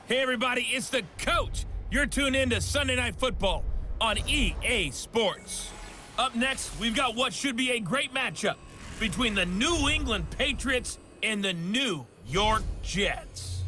Hey everybody, it's the coach. You're tuned in to Sunday Night Football on EA Sports. Up next, we've got what should be a great matchup between the New England Patriots and the New York Jets.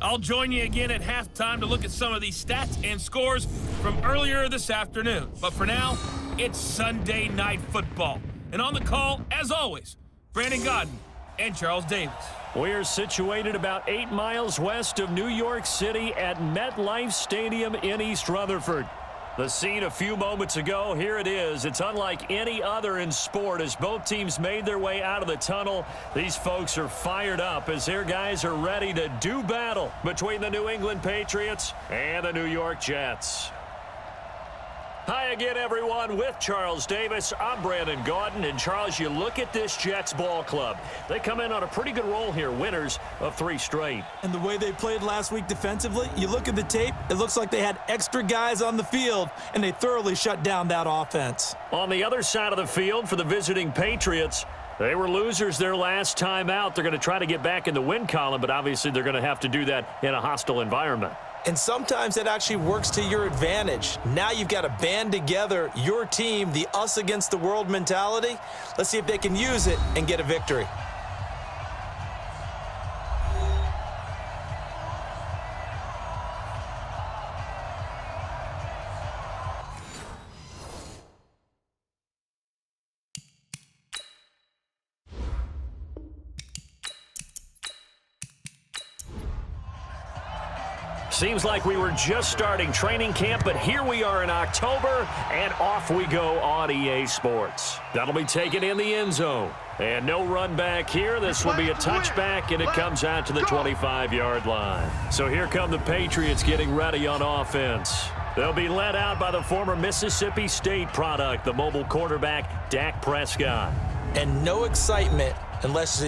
I'll join you again at halftime to look at some of these stats and scores from earlier this afternoon. But for now, it's Sunday Night Football. And on the call, as always, Brandon Godden and Charles Davis. We're situated about 8 miles west of New York City at MetLife Stadium in East Rutherford. The scene a few moments ago, here it is. It's unlike any other in sport as both teams made their way out of the tunnel. These folks are fired up as their guys are ready to do battle between the New England Patriots and the New York Jets. Hi again, everyone. With Charles Davis, I'm Brandon Godden. And, Charles, you look at this Jets ball club. They come in on a pretty good roll here, winners of 3 straight. And the way they played last week defensively, you look at the tape, it looks like they had extra guys on the field, and they thoroughly shut down that offense. On the other side of the field for the visiting Patriots, they were losers their last time out. They're going to try to get back in the win column, but obviously they're going to have to do that in a hostile environment. And sometimes it actually works to your advantage. Now you've got to band together your team, the us against the world mentality. Let's see if they can use it and get a victory. Seems like we were just starting training camp, but here we are in October, and off we go on EA Sports. That'll be taken in the end zone. And no run back here. This will be a touchback, and it comes out to the 25-yard line. So here come the Patriots getting ready on offense. They'll be led out by the former Mississippi State product, the mobile quarterback, Dak Prescott. And no excitement unless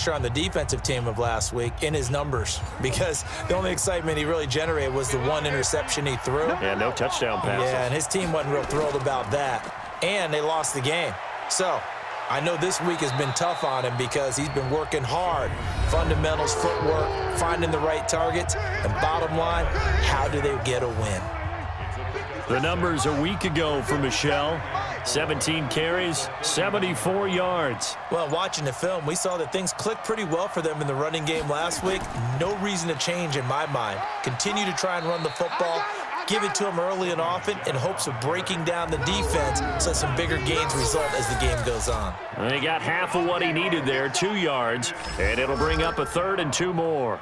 you're on the defensive team of last week in his numbers, because the only excitement he really generated was the 1 interception he threw. And no touchdown passes. Yeah, and his team wasn't real thrilled about that. And they lost the game. So I know this week has been tough on him because he's been working hard. Fundamentals, footwork, finding the right targets, and bottom line, how do they get a win? The numbers a week ago for Michelle. 17 carries, 74 yards. Well, watching the film, we saw that things clicked pretty well for them in the running game last week. No reason to change in my mind. Continue to try and run the football, give it to them early and often in hopes of breaking down the defense so some bigger gains result as the game goes on. And he got half of what he needed there, 2 yards, and it'll bring up a 3rd and 2 more.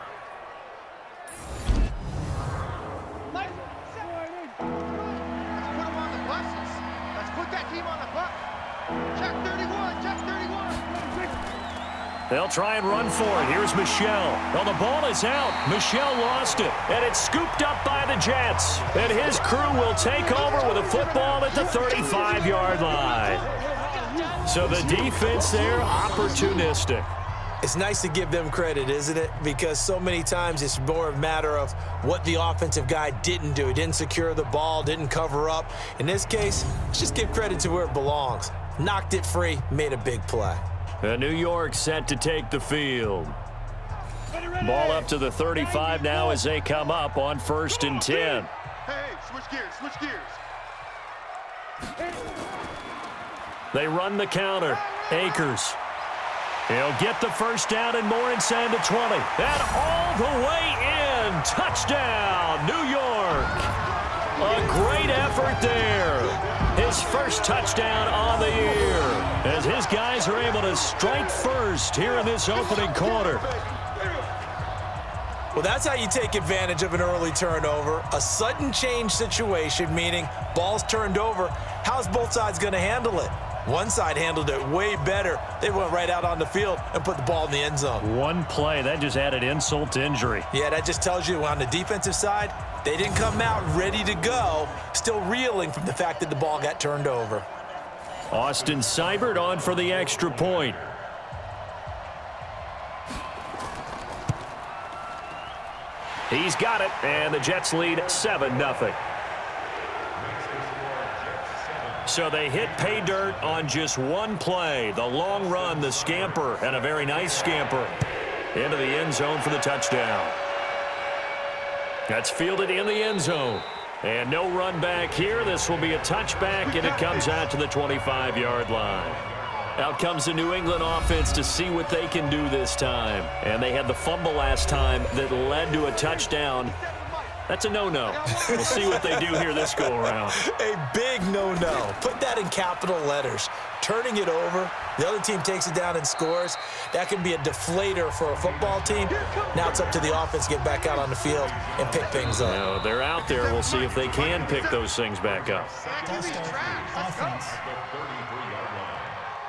They'll try and run for it. Here's Michelle. Well, the ball is out. Michelle lost it, and it's scooped up by the Jets. And his crew will take over with a football at the 35-yard line. So the defense there, opportunistic. It's nice to give them credit, isn't it? Because so many times it's more a matter of what the offensive guy didn't do. He didn't secure the ball, didn't cover up. In this case, let's just give credit to where it belongs. Knocked it free, made a big play. New York set to take the field. Ball up to the 35 now as they come up on 1st and 10. Hey, switch gears. They run the counter. Akers. He'll get the first down and more inside the 20. And all the way in. Touchdown, New York. A great effort there. His first touchdown on the year as his guys are able to strike first here in this opening quarter. Well, that's how you take advantage of an early turnover. A sudden change situation, meaning ball's turned over. How's both sides going to handle it? One side handled it way better. They went right out on the field and put the ball in the end zone. One play, that just added insult to injury. Yeah, that just tells you on the defensive side, they didn't come out ready to go, still reeling from the fact that the ball got turned over. Austin Seibert on for the extra point. He's got it, and the Jets lead 7-0. So they hit pay dirt on just one play. The long run, the scamper, and a very nice scamper into the end zone for the touchdown. That's fielded in the end zone. And no run back here. This will be a touchback, and it comes out to the 25-yard line. Out comes the New England offense to see what they can do this time. And they had the fumble last time that led to a touchdown. That's a no-no. We'll see what they do here this go-around. A big no-no. Put that in capital letters. Turning it over, the other team takes it down and scores. That can be a deflator for a football team. Now it's up to the offense to get back out on the field and pick things up. No, they're out there. We'll see if they can pick those things back up.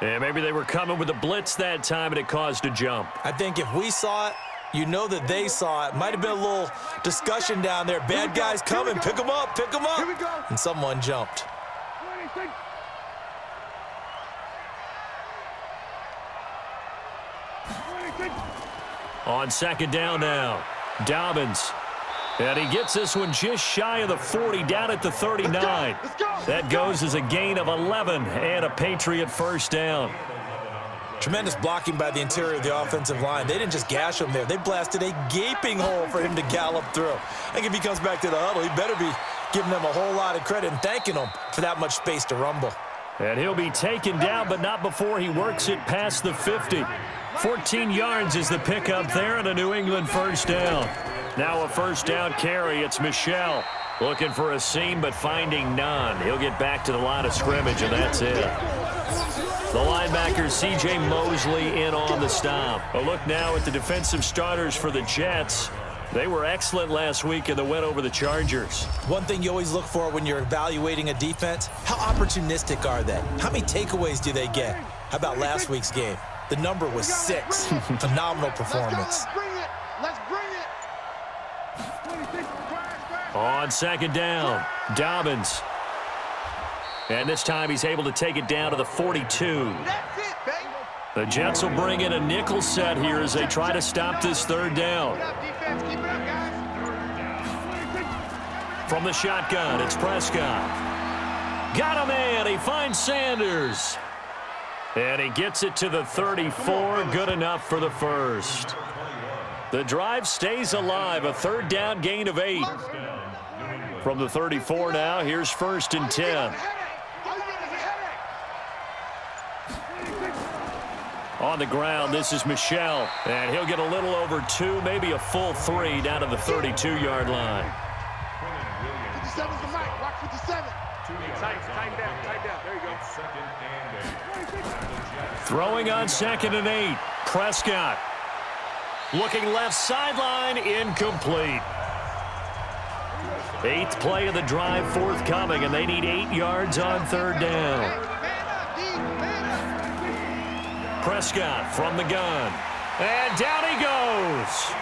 And maybe they were coming with a blitz that time, and it caused a jump. I think if we saw it, you know that they saw it. Might have been a little discussion down there. Bad guys coming. Pick them up. Pick them up. And someone jumped. On second down now, Dobbins. And he gets this one just shy of the 40, down at the 39. That goes as a gain of 11 and a Patriot first down. Tremendous blocking by the interior of the offensive line. They didn't just gash him there. They blasted a gaping hole for him to gallop through. I think if he comes back to the huddle, he better be giving them a whole lot of credit and thanking them for that much space to rumble. And he'll be taken down, but not before he works it past the 50. 14 yards is the pickup there, and a New England first down. Now a first down carry. It's Michel looking for a seam, but finding none. He'll get back to the line of scrimmage, and that's it. The linebacker, C.J. Mosley, in on the stop. A look now at the defensive starters for the Jets. They were excellent last week in the win over the Chargers. One thing you always look for when you're evaluating a defense, how opportunistic are they? How many takeaways do they get? How about last week's game? The number was 6. Phenomenal performance. Let's bring it. On second down, Dobbins. And this time he's able to take it down to the 42. The Jets will bring in a nickel set here as they try to stop this third down. From the shotgun, it's Prescott. Got a man. He finds Sanders. And he gets it to the 34. Good enough for the first. The drive stays alive. A third down gain of 8. From the 34 now, here's 1st and 10. On the ground, this is Michel. And he'll get a little over 2, maybe a full 3 down to the 32-yard line. 57's the mic. Watch 57. Tight down. There you go. Throwing on 2nd and 8. Prescott. Looking left sideline, incomplete. 8th play of the drive forthcoming, and they need 8 yards on third down. Prescott from the gun. And down he goes.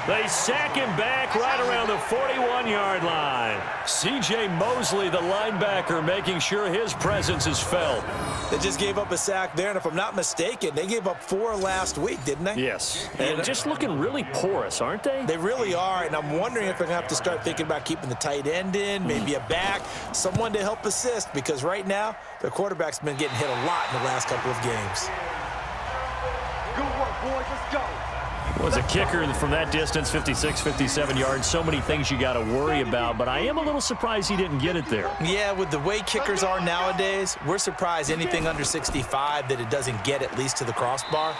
They sack him back right around the 41-yard line. C.J. Mosley, the linebacker, making sure his presence is felt. They just gave up a sack there, and if I'm not mistaken, they gave up 4 last week, didn't they? Yes. And just looking really porous, aren't they? They really are, and I'm wondering if they're going to have to start thinking about keeping the tight end in, maybe a back, someone to help assist, because right now, their quarterback's been getting hit a lot in the last couple of games. Good work, boys. Let's go. Was a kicker from that distance, 56, 57 yards. So many things you got to worry about, but I am a little surprised he didn't get it there. Yeah, with the way kickers are nowadays, we're surprised anything under 65 that it doesn't get at least to the crossbar.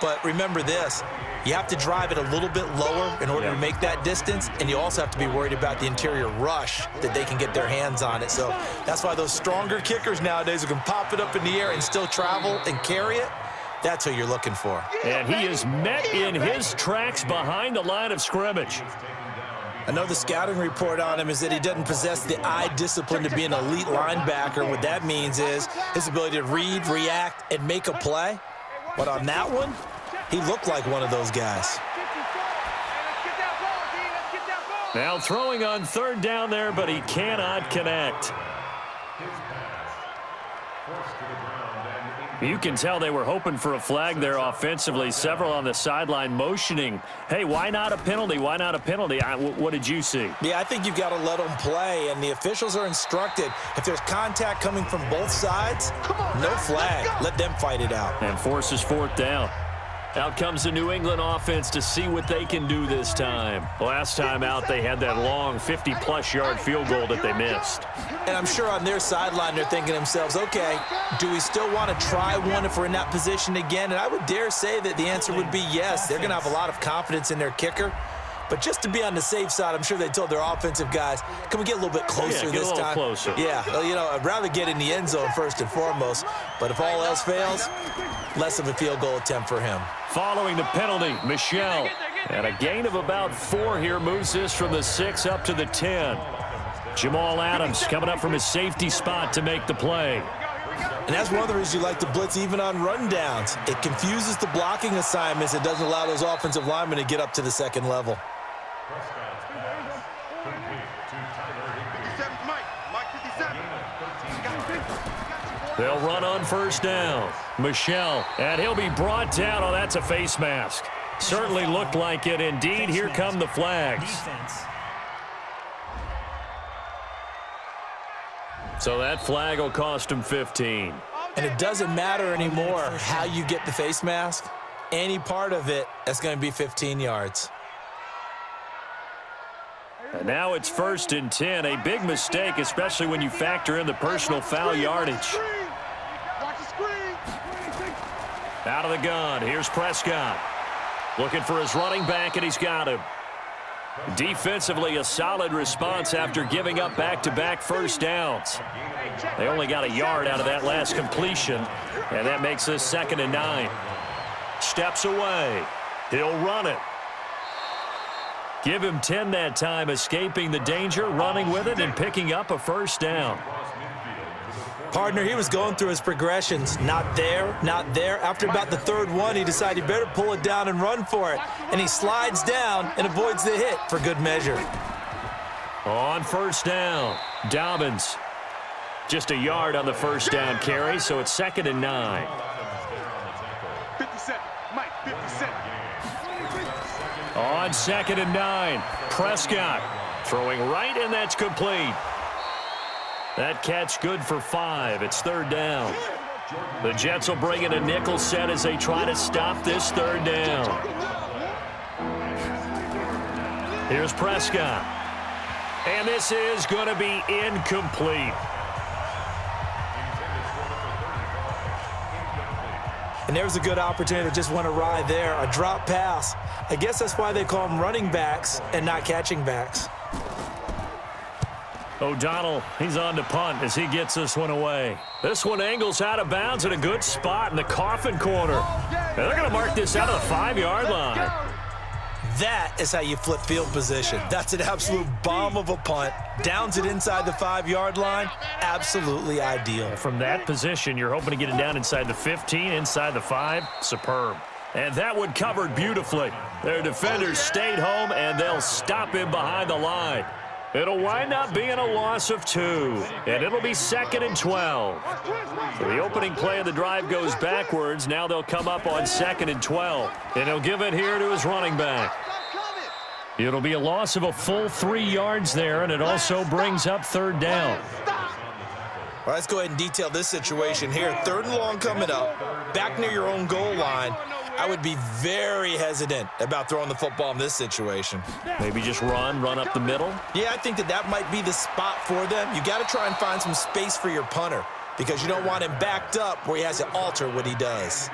But remember this, you have to drive it a little bit lower in order to make that distance, and you also have to be worried about the interior rush that they can get their hands on it. So that's why those stronger kickers nowadays who can pop it up in the air and still travel and carry it, that's who you're looking for. And he is met in his tracks behind the line of scrimmage. I know the scouting report on him is that he doesn't possess the eye discipline to be an elite linebacker. What that means is his ability to read, react, and make a play. But on that one, he looked like one of those guys. Now throwing on third down there, but he cannot connect. You can tell they were hoping for a flag there offensively. Several on the sideline motioning, hey, why not a penalty? Why not a penalty? What did you see? Yeah, I think you've got to let them play, and the officials are instructed. If there's contact coming from both sides, no flag. Let them fight it out. And forces 4th down. Out comes the New England offense to see what they can do this time. Last time out, they had that long 50-plus yard field goal that they missed. And I'm sure on their sideline, they're thinking to themselves, okay, do we still want to try one if we're in that position again? And I would dare say that the answer would be yes. They're going to have a lot of confidence in their kicker. But just to be on the safe side, I'm sure they told their offensive guys, can we get a little bit closer this time? Closer. Yeah, well, you know, I'd rather get in the end zone first and foremost. But if all else fails, less of a field goal attempt for him. Following the penalty, Michel. And a gain of about 4 here moves this from the 6 up to the 10. Jamal Adams coming up from his safety spot to make the play. And that's one of the reasons you like to blitz even on rundowns. It confuses the blocking assignments. It doesn't allow those offensive linemen to get up to the second level. They'll run on first down. Michel, and he'll be brought down. Oh, that's a face mask. Certainly looked like it. Indeed, here come the flags. So that flag will cost him 15. And it doesn't matter anymore how you get the face mask. Any part of it, that's going to be 15 yards. And now it's 1st and 10. A big mistake, especially when you factor in the personal foul yardage. Out of the gun, here's Prescott. Looking for his running back, and he's got him. Defensively, a solid response after giving up back-to-back first downs. They only got a yard out of that last completion, and that makes this 2nd and 9. Steps away. He'll run it. Give him 10 that time, escaping the danger, running with it, and picking up a first down. Partner, he was going through his progressions. Not there, not there. After about the 3rd one, he decided he better pull it down and run for it. And he slides down and avoids the hit for good measure. On first down, Dobbins. Just a yard on the first down carry, so it's 2nd and 9. 57, Mike, 57. On 2nd and 9, Prescott throwing right, and that's complete. That catch good for 5. It's 3rd down. The Jets will bring in a nickel set as they try to stop this 3rd down. Here's Prescott. And this is going to be incomplete. And there's a good opportunity to just want to ride there. A drop pass. I guess that's why they call them running backs and not catching backs. O'Donnell, he's on to punt as he gets this one away. This one angles out of bounds at a good spot in the coffin corner. And they're going to mark this out of the 5-yard line. That is how you flip field position. That's an absolute bomb of a punt. Downs it inside the 5-yard line. Absolutely ideal. From that position, you're hoping to get it down inside the 15, inside the 5. Superb. And that one covered beautifully. Their defenders stayed home, and they'll stop him behind the line. It'll wind up being a loss of 2, and it'll be 2nd and 12. So the opening play of the drive goes backwards. Now they'll come up on 2nd and 12, and he'll give it here to his running back. It'll be a loss of a full 3 yards there, and it also brings up 3rd down. All right, let's go ahead and detail this situation here. 3rd and long coming up, back near your own goal line. I would be very hesitant about throwing the football in this situation. Maybe just run up the middle? Yeah, I think that might be the spot for them. You got to try and find some space for your punter because you don't want him backed up where he has to alter what he does.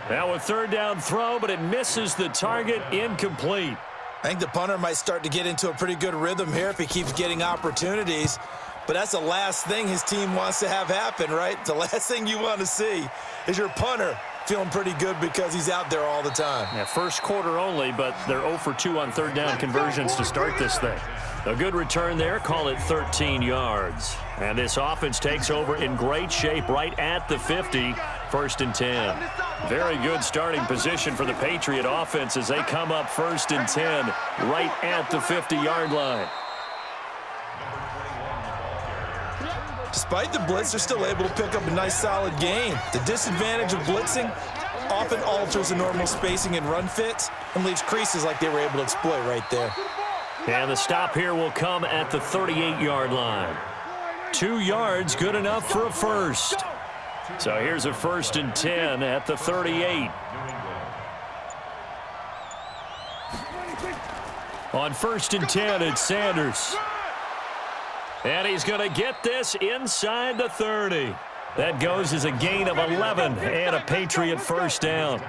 Now a 3rd down throw, but it misses the target, incomplete. I think the punter might start to get into a pretty good rhythm here if he keeps getting opportunities. But that's the last thing his team wants to have happen, right? The last thing you want to see is your punter feeling pretty good because he's out there all the time. Yeah, first quarter only, but they're 0 for 2 on 3rd down conversions to start this thing. A good return there, call it 13 yards. And this offense takes over in great shape right at the 50, 1st and 10. Very good starting position for the Patriot offense as they come up 1st and 10 right at the 50-yard line. Despite the blitz, they're still able to pick up a nice, solid gain. The disadvantage of blitzing often alters the normal spacing and run fits and leaves creases like they were able to exploit right there. And the stop here will come at the 38-yard line. 2 yards, good enough for a first. So here's a 1st and 10 at the 38. On 1st and 10, it's Sanders. And he's going to get this inside the 30. That goes as a gain of 11 and a Patriot first down.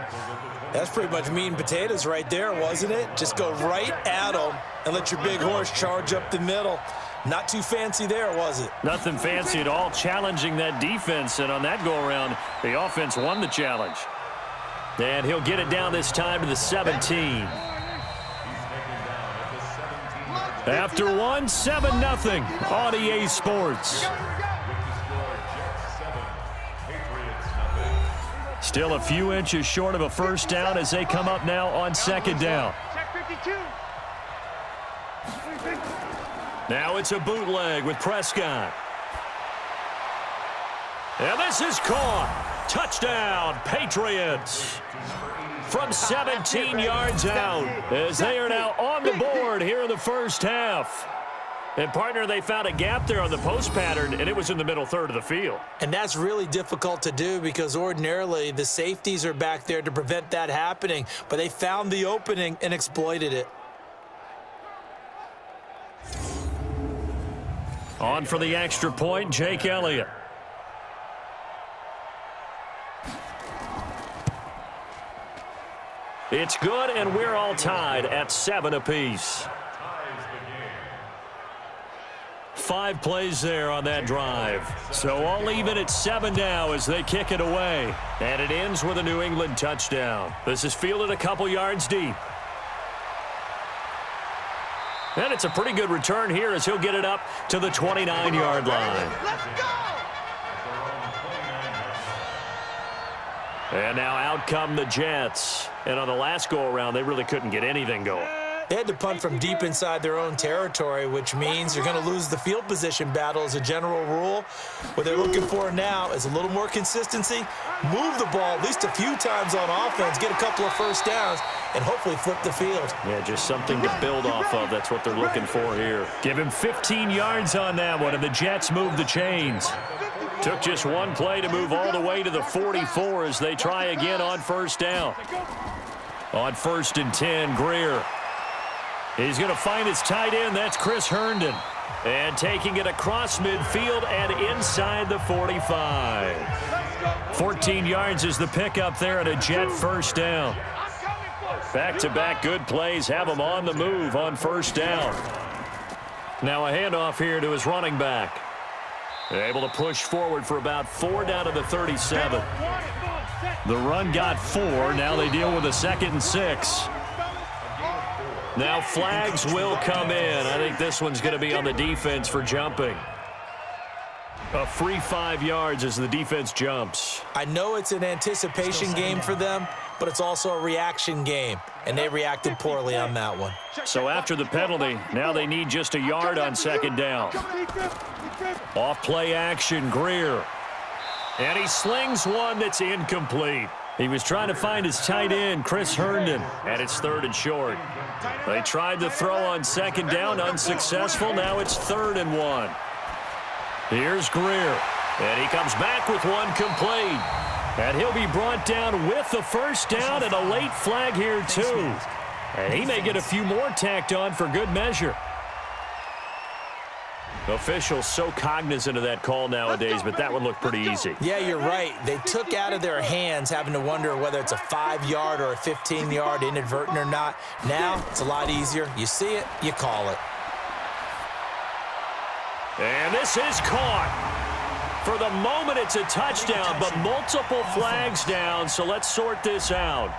That's pretty much meat and potatoes right there, wasn't it? Just go right at them and let your big horse charge up the middle. Not too fancy there, was it? Nothing fancy at all, challenging that defense. And on that go-around, the offense won the challenge. And he'll get it down this time to the 17. After one, 7-0 on EA Sports. Still a few inches short of a first down as they come up now on 2nd down. Now it's a bootleg with Prescott. And this is caught. Touchdown, Patriots. From 17 yards out as they are now on the board here in the first half. And, partner, they found a gap there on the post pattern, and it was in the middle third of the field. And that's really difficult to do because ordinarily the safeties are back there to prevent that happening. But they found the opening and exploited it. On for the extra point, Jake Elliott. It's good, and we're all tied at 7 apiece. 5 plays there on that drive. So all even at 7 now as they kick it away. And it ends with a New England touchdown. This is fielded a couple yards deep. And it's a pretty good return here as he'll get it up to the 29-yard line. Let's go! And now out come the Jets. And on the last go-around, they really couldn't get anything going. They had to punt from deep inside their own territory, which means you're going to lose the field position battle as a general rule. What they're looking for now is a little more consistency, move the ball at least a few times on offense, get a couple of first downs, and hopefully flip the field. Yeah, just something to build off of. That's what they're looking for here. Give him 15 yards on that one, and the Jets move the chains. Took just one play to move all the way to the 44 as they try again on first down. On 1st and 10, Greer. He's going to find his tight end. That's Chris Herndon. And taking it across midfield and inside the 45. 14 yards is the pickup there and a Jet first down. Back-to-back good plays have him on the move on first down. Now a handoff here to his running back. Able to push forward for about 4 down to the 37. The run got 4. Now they deal with a 2nd and 6. Now flags will come in. I think this one's going to be on the defense for jumping. A free 5 yards as the defense jumps. I know it's an anticipation game for them, but it's also a reaction game, and they reacted poorly on that one. So after the penalty, now they need just a yard on 2nd down. Off play action, Greer. And he slings one that's incomplete. He was trying to find his tight end, Chris Herndon, and it's 3rd and short. They tried to throw on 2nd down, unsuccessful. Now it's 3rd and 1. Here's Greer, and he comes back with one complete. And he'll be brought down with the first down and a late flag here, too. And he may get a few more tacked on for good measure. Officials so cognizant of that call nowadays, but that one looked pretty easy. Yeah, you're right. They took out of their hands having to wonder whether it's a 5-yard or a 15-yard inadvertent or not. Now it's a lot easier. You see it, you call it. And this is caught. For the moment, it's a touchdown, but multiple flags down, so let's sort this out.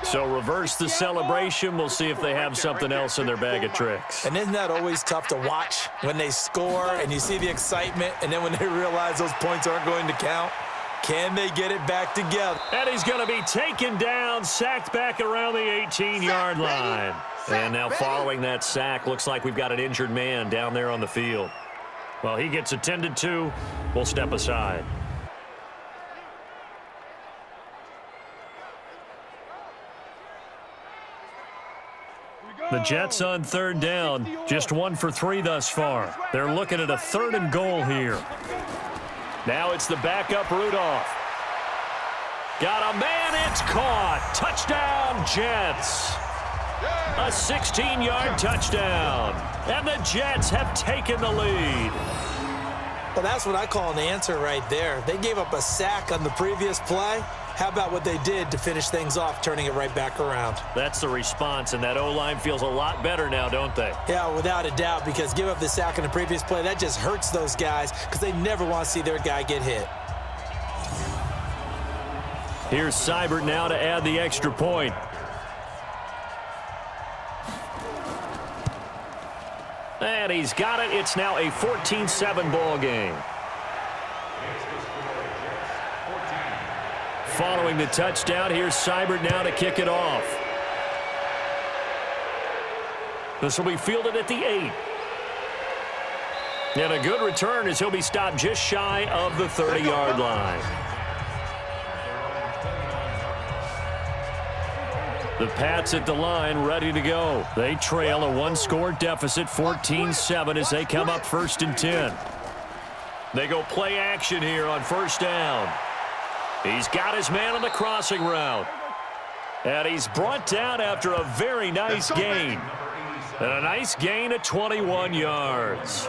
So reverse the celebration. We'll see if they have something else in their bag of tricks. And isn't that always tough to watch when they score and you see the excitement, and then when they realize those points aren't going to count? Can they get it back together? And he's going to be taken down, sacked back around the 18-yard line. And now following that sack, looks like we've got an injured man down there on the field. Well, he gets attended to. We'll step aside. The Jets on 3rd down, just 1 for 3 thus far. They're looking at a 3rd and goal here. Now it's the backup Rudolph. Got a man, it's caught. Touchdown, Jets. A 16-yard touchdown. And the Jets have taken the lead. Well, that's what I call an answer right there. They gave up a sack on the previous play. How about what they did to finish things off, turning it right back around? That's the response, and that O-line feels a lot better now, don't they? Yeah, without a doubt, because give up the sack on the previous play, that just hurts those guys because they never want to see their guy get hit. Here's Seibert now to add the extra point. And he's got it. It's now a 14-7 ball game. Following the touchdown, here's Seibert now to kick it off. This will be fielded at the 8. And a good return as he'll be stopped just shy of the 30-yard line. The Pats at the line ready to go. They trail a one-score deficit, 14-7, as they come up 1st and 10. They go play action here on 1st down. He's got his man on the crossing route. And he's brought down after a very nice gain. And a nice gain of 21 yards.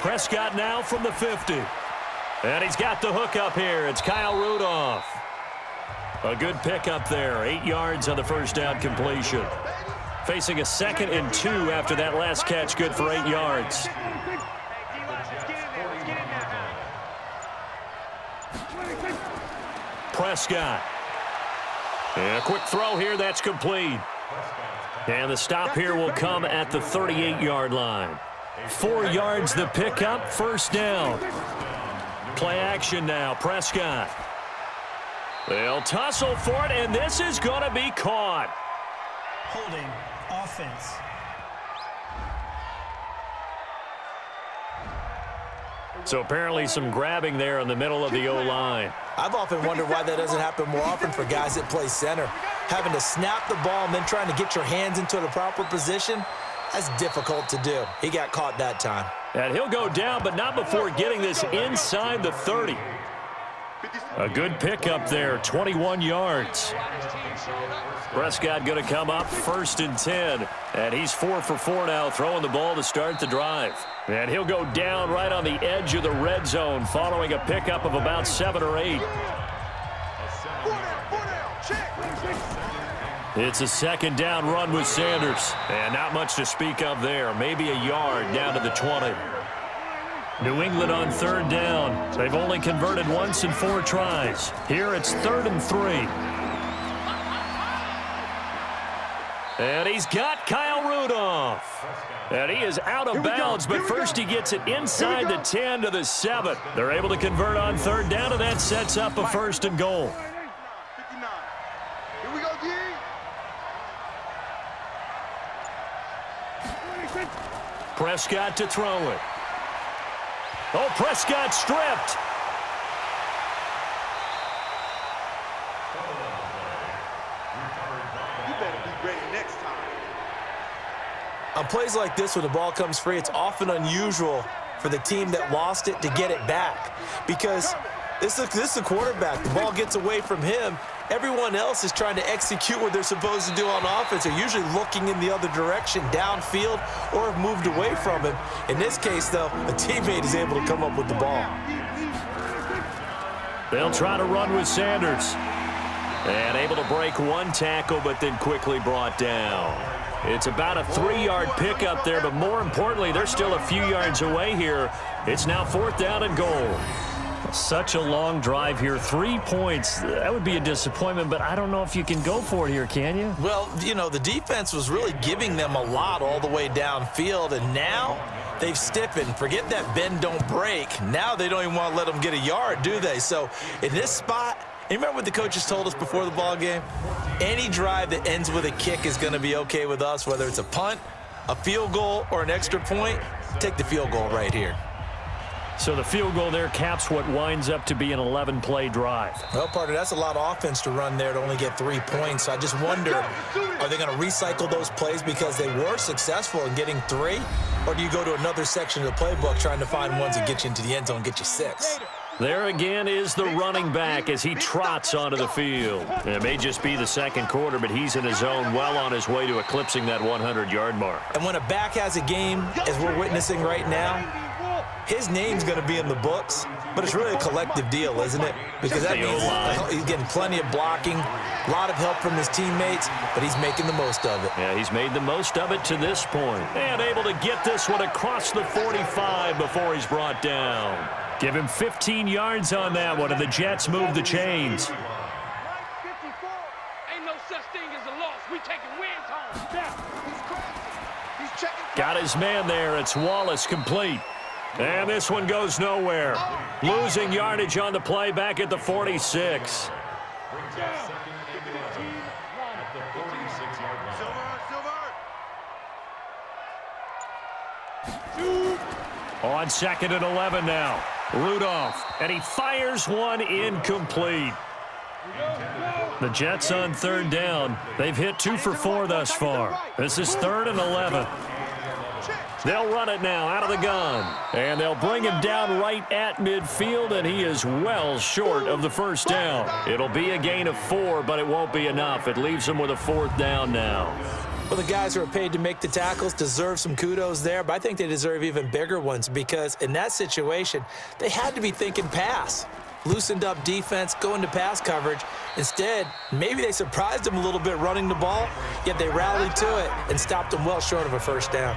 Prescott now from the 50. And he's got the hook up here. It's Kyle Rudolph. A good pickup there. 8 yards on the 1st down completion. Facing a 2nd and 2 after that last catch, good for 8 yards. Prescott. And a quick throw here, that's complete. And the stop here will come at the 38-yard line. 4 yards the pickup, 1st down. Play action now, Prescott. They'll tussle for it, and this is going to be caught. Holding offense. So apparently some grabbing there in the middle of the O-line. I've often wondered why that doesn't happen more often for guys that play center. Having to snap the ball and then trying to get your hands into the proper position, that's difficult to do. He got caught that time. And he'll go down, but not before getting this inside the 30. A good pickup there, 21 yards. Prescott going to come up 1st and 10. And he's 4 for 4 now, throwing the ball to start the drive. And he'll go down right on the edge of the red zone following a pickup of about 7 or 8. It's a 2nd down run with Sanders. And not much to speak of there. Maybe a yard down to the 20. New England on 3rd down. They've only converted once in 4 tries. Here it's 3rd and 3. And he's got Kyle Rudolph. And he is out of bounds, but first he gets it inside the 10 to the 7. They're able to convert on 3rd down, and that sets up a 1st and goal. Here we go, D. Prescott to throw it. Oh, Prescott stripped. You better be ready next time. On plays like this where the ball comes free, it's often unusual for the team that lost it to get it back because this is the quarterback. The ball gets away from him. Everyone else is trying to execute what they're supposed to do on offense. They're usually looking in the other direction, downfield, or have moved away from him. In this case, though, a teammate is able to come up with the ball. They'll try to run with Sanders. And able to break 1 tackle, but then quickly brought down. It's about a 3-yard pickup there, but more importantly, they're still a few yards away here. It's now 4th down and goal. Such a long drive here. 3 points. That would be a disappointment, but I don't know if you can go for it here, can you? Well, you know, the defense was really giving them a lot all the way downfield, and now they've stiffened. Forget that bend, don't break. Now they don't even want to let them get a yard, do they? So in this spot, you remember what the coaches told us before the ball game? Any drive that ends with a kick is going to be okay with us, whether it's a punt, a field goal, or an extra point. Take the field goal right here. So the field goal there caps what winds up to be an 11-play drive. Well, partner, that's a lot of offense to run there to only get 3 points. So I just wonder, are they going to recycle those plays because they were successful in getting 3? Or do you go to another section of the playbook trying to find ones that get you into the end zone and get you 6? There again is the running back as he trots onto the field. It may just be the second quarter, but he's in his zone, well on his way to eclipsing that 100-yard mark. And when a back has a game, as we're witnessing right now, his name's going to be in the books, but it's really a collective deal, isn't it? Because that means he's getting plenty of blocking, a lot of help from his teammates, but he's making the most of it. Yeah, he's made the most of it to this point. And able to get this one across the 45 before he's brought down. Give him 15 yards on that one, and the Jets move the chains. Ain't no such thing as a loss. We taking wins home. He's checking. Got his man there. It's Wallace complete. And this one goes nowhere. Losing yardage on the play back at the 46. On 2nd and 11 now. Rudolph, and he fires one incomplete. The Jets on 3rd down. They've hit 2 for 4 thus far. This is 3rd and 11. They'll run it now out of the gun. And they'll bring him down right at midfield, and he is well short of the first down. It'll be a gain of 4, but it won't be enough. It leaves him with a 4th down now. Well, the guys who are paid to make the tackles deserve some kudos there, but I think they deserve even bigger ones because in that situation, they had to be thinking pass. Loosened up defense, going to pass coverage. Instead, maybe they surprised them a little bit running the ball, yet they rallied to it and stopped them well short of a first down.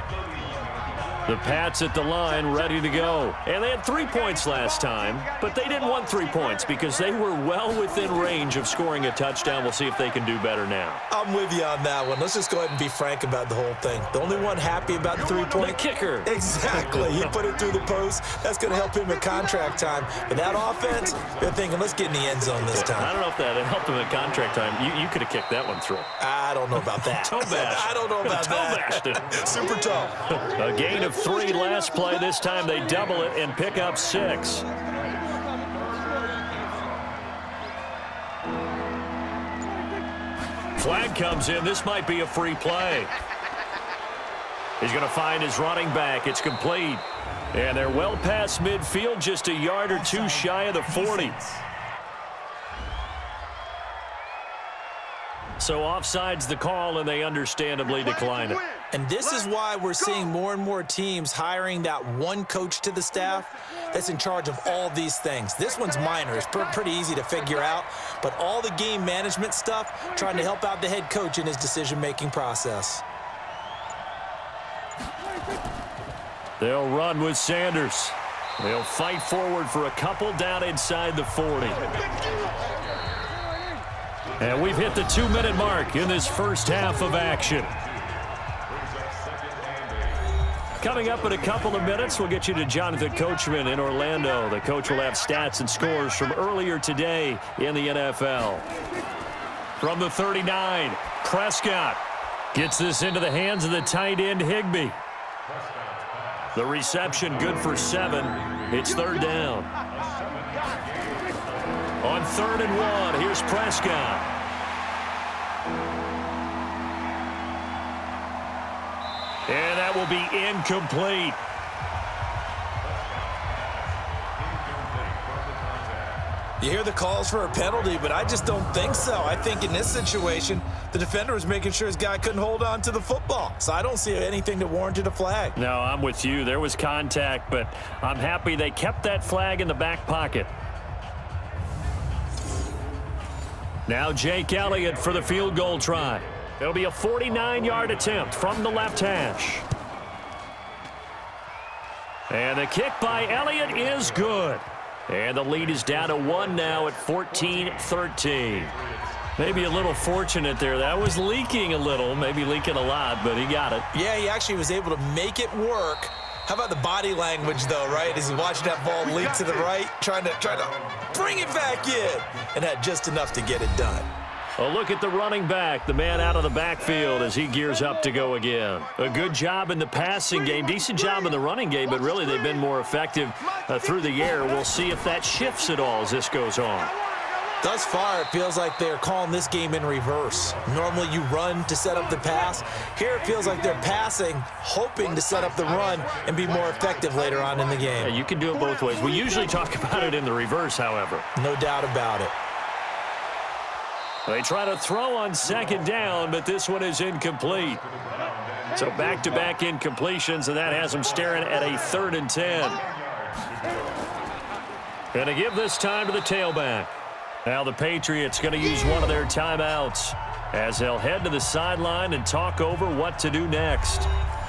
The Pats at the line ready to go. And they had 3 points last time, but they didn't want 3 points because they were well within range of scoring a touchdown. We'll see if they can do better now. I'm with you on that one. Let's just go ahead and be frank about the whole thing. The only one happy about the 3-point. The kicker. Exactly. He put it through the post. That's going to help him at contract time. But that offense, they're thinking, let's get in the end zone this time. I don't know if that helped him at contract time. You could have kicked that one through. I don't know about that. Toe bash. I don't know about that. Toe bashed it. Super toe. A gain of 3 last play. This time they double it and pick up 6. Flag comes in. This might be a free play. He's going to find his running back. It's complete. And they're well past midfield, just a yard or 2 shy of the 40. So offside's the call, and they understandably decline it. And this is why we're seeing more and more teams hiring that one coach to the staff that's in charge of all these things. This one's minor. It's pretty easy to figure out. But all the game management stuff, trying to help out the head coach in his decision-making process. They'll run with Sanders. They'll fight forward for a couple down inside the 40. And we've hit the 2-minute mark in this first half of action. Coming up in a couple of minutes, we'll get you to Jonathan Coachman in Orlando. The coach will have stats and scores from earlier today in the NFL. From the 39, Prescott gets this into the hands of the tight end, Higbee. The reception good for 7. It's 3rd down. On 3rd and 1, here's Prescott. And that will be incomplete. You hear the calls for a penalty, but I just don't think so. I think in this situation, the defender was making sure his guy couldn't hold on to the football. So I don't see anything that warranted a flag. No, I'm with you. There was contact, but I'm happy they kept that flag in the back pocket. Now Jake Elliott for the field goal try. It'll be a 49-yard attempt from the left hash. And the kick by Elliott is good. And the lead is down to 1 now at 14-13. Maybe a little fortunate there. That was leaking a little, maybe leaking a lot, but he got it. Yeah, he actually was able to make it work. How about the body language, though, right? As he watched that ball leak to the right, trying to bring it back in, and had just enough to get it done. A look at the running back, the man out of the backfield as he gears up to go again. A good job in the passing game, decent job in the running game, but really they've been more effective through the air. We'll see if that shifts at all as this goes on. Thus far, it feels like they're calling this game in reverse. Normally you run to set up the pass. Here it feels like they're passing, hoping to set up the run and be more effective later on in the game. Yeah, you can do it both ways. We usually talk about it in the reverse, however. No doubt about it. They try to throw on second down, but this one is incomplete. So back-to-back incompletions, and that has them staring at a 3rd and 10. And to give this time to the tailback. Now the Patriots going to use one of their timeouts as they'll head to the sideline and talk over what to do next.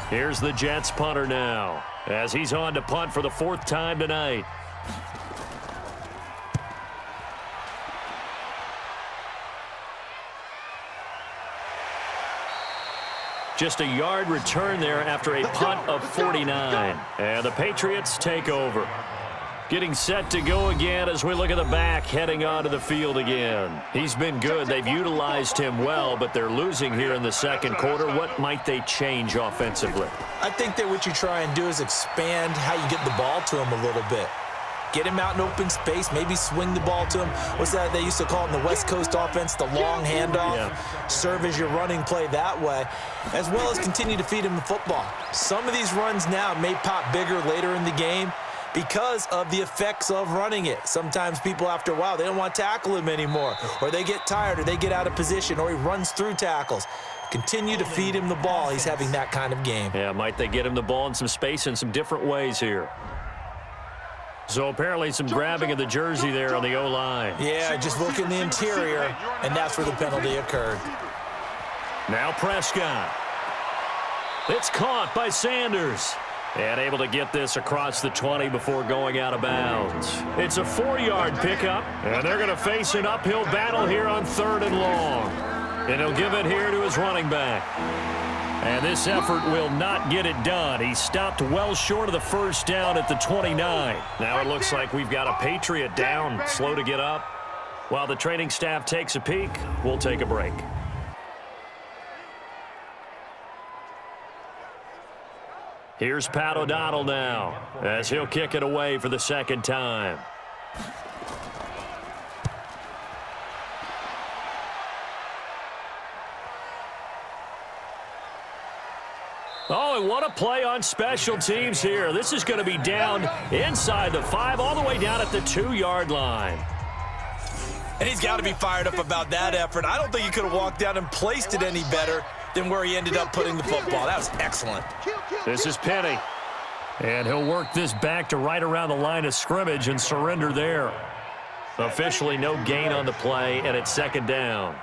Here's the Jets punter now as he's on to punt for the 4th time tonight. Just a yard return there after a punt of 49. And the Patriots take over. Getting set to go again as we look at the back heading onto the field again. He's been good. They've utilized him well, but they're losing here in the 2nd quarter. What might they change offensively? I think that what you try and do is expand how you get the ball to him a little bit. Get him out in open space, maybe swing the ball to him. What's that they used to call it in the West Coast offense, the long handoff? Yeah. Serve as your running play that way, as well as continue to feed him the football. Some of these runs now may pop bigger later in the game because of the effects of running it. Sometimes people, after a while, they don't want to tackle him anymore, or they get tired, or they get out of position, or he runs through tackles. Continue to feed him the ball. He's having that kind of game. Yeah, might they get him the ball in some space in some different ways here. So apparently some grabbing of the jersey there on the O-line. Yeah, just look in the interior, and that's where the penalty occurred. Now Prescott. It's caught by Sanders. And able to get this across the 20 before going out of bounds. It's a 4-yard pickup, and they're going to face an uphill battle here on 3rd and long. And he'll give it here to his running back. And this effort will not get it done. He stopped well short of the 1st down at the 29. Now it looks like we've got a Patriot down, slow to get up. While the training staff takes a peek, we'll take a break. Here's Pat O'Donnell now as he'll kick it away for the 2nd time. Oh, and what a play on special teams here. This is going to be down inside the 5, all the way down at the 2-yard line. And he's got to be fired up about that effort. I don't think he could have walked down and placed it any better than where he ended up putting the football. That was excellent. This is Penny. And he'll work this back to right around the line of scrimmage and surrender there. Officially no gain on the play, and it's 2nd down.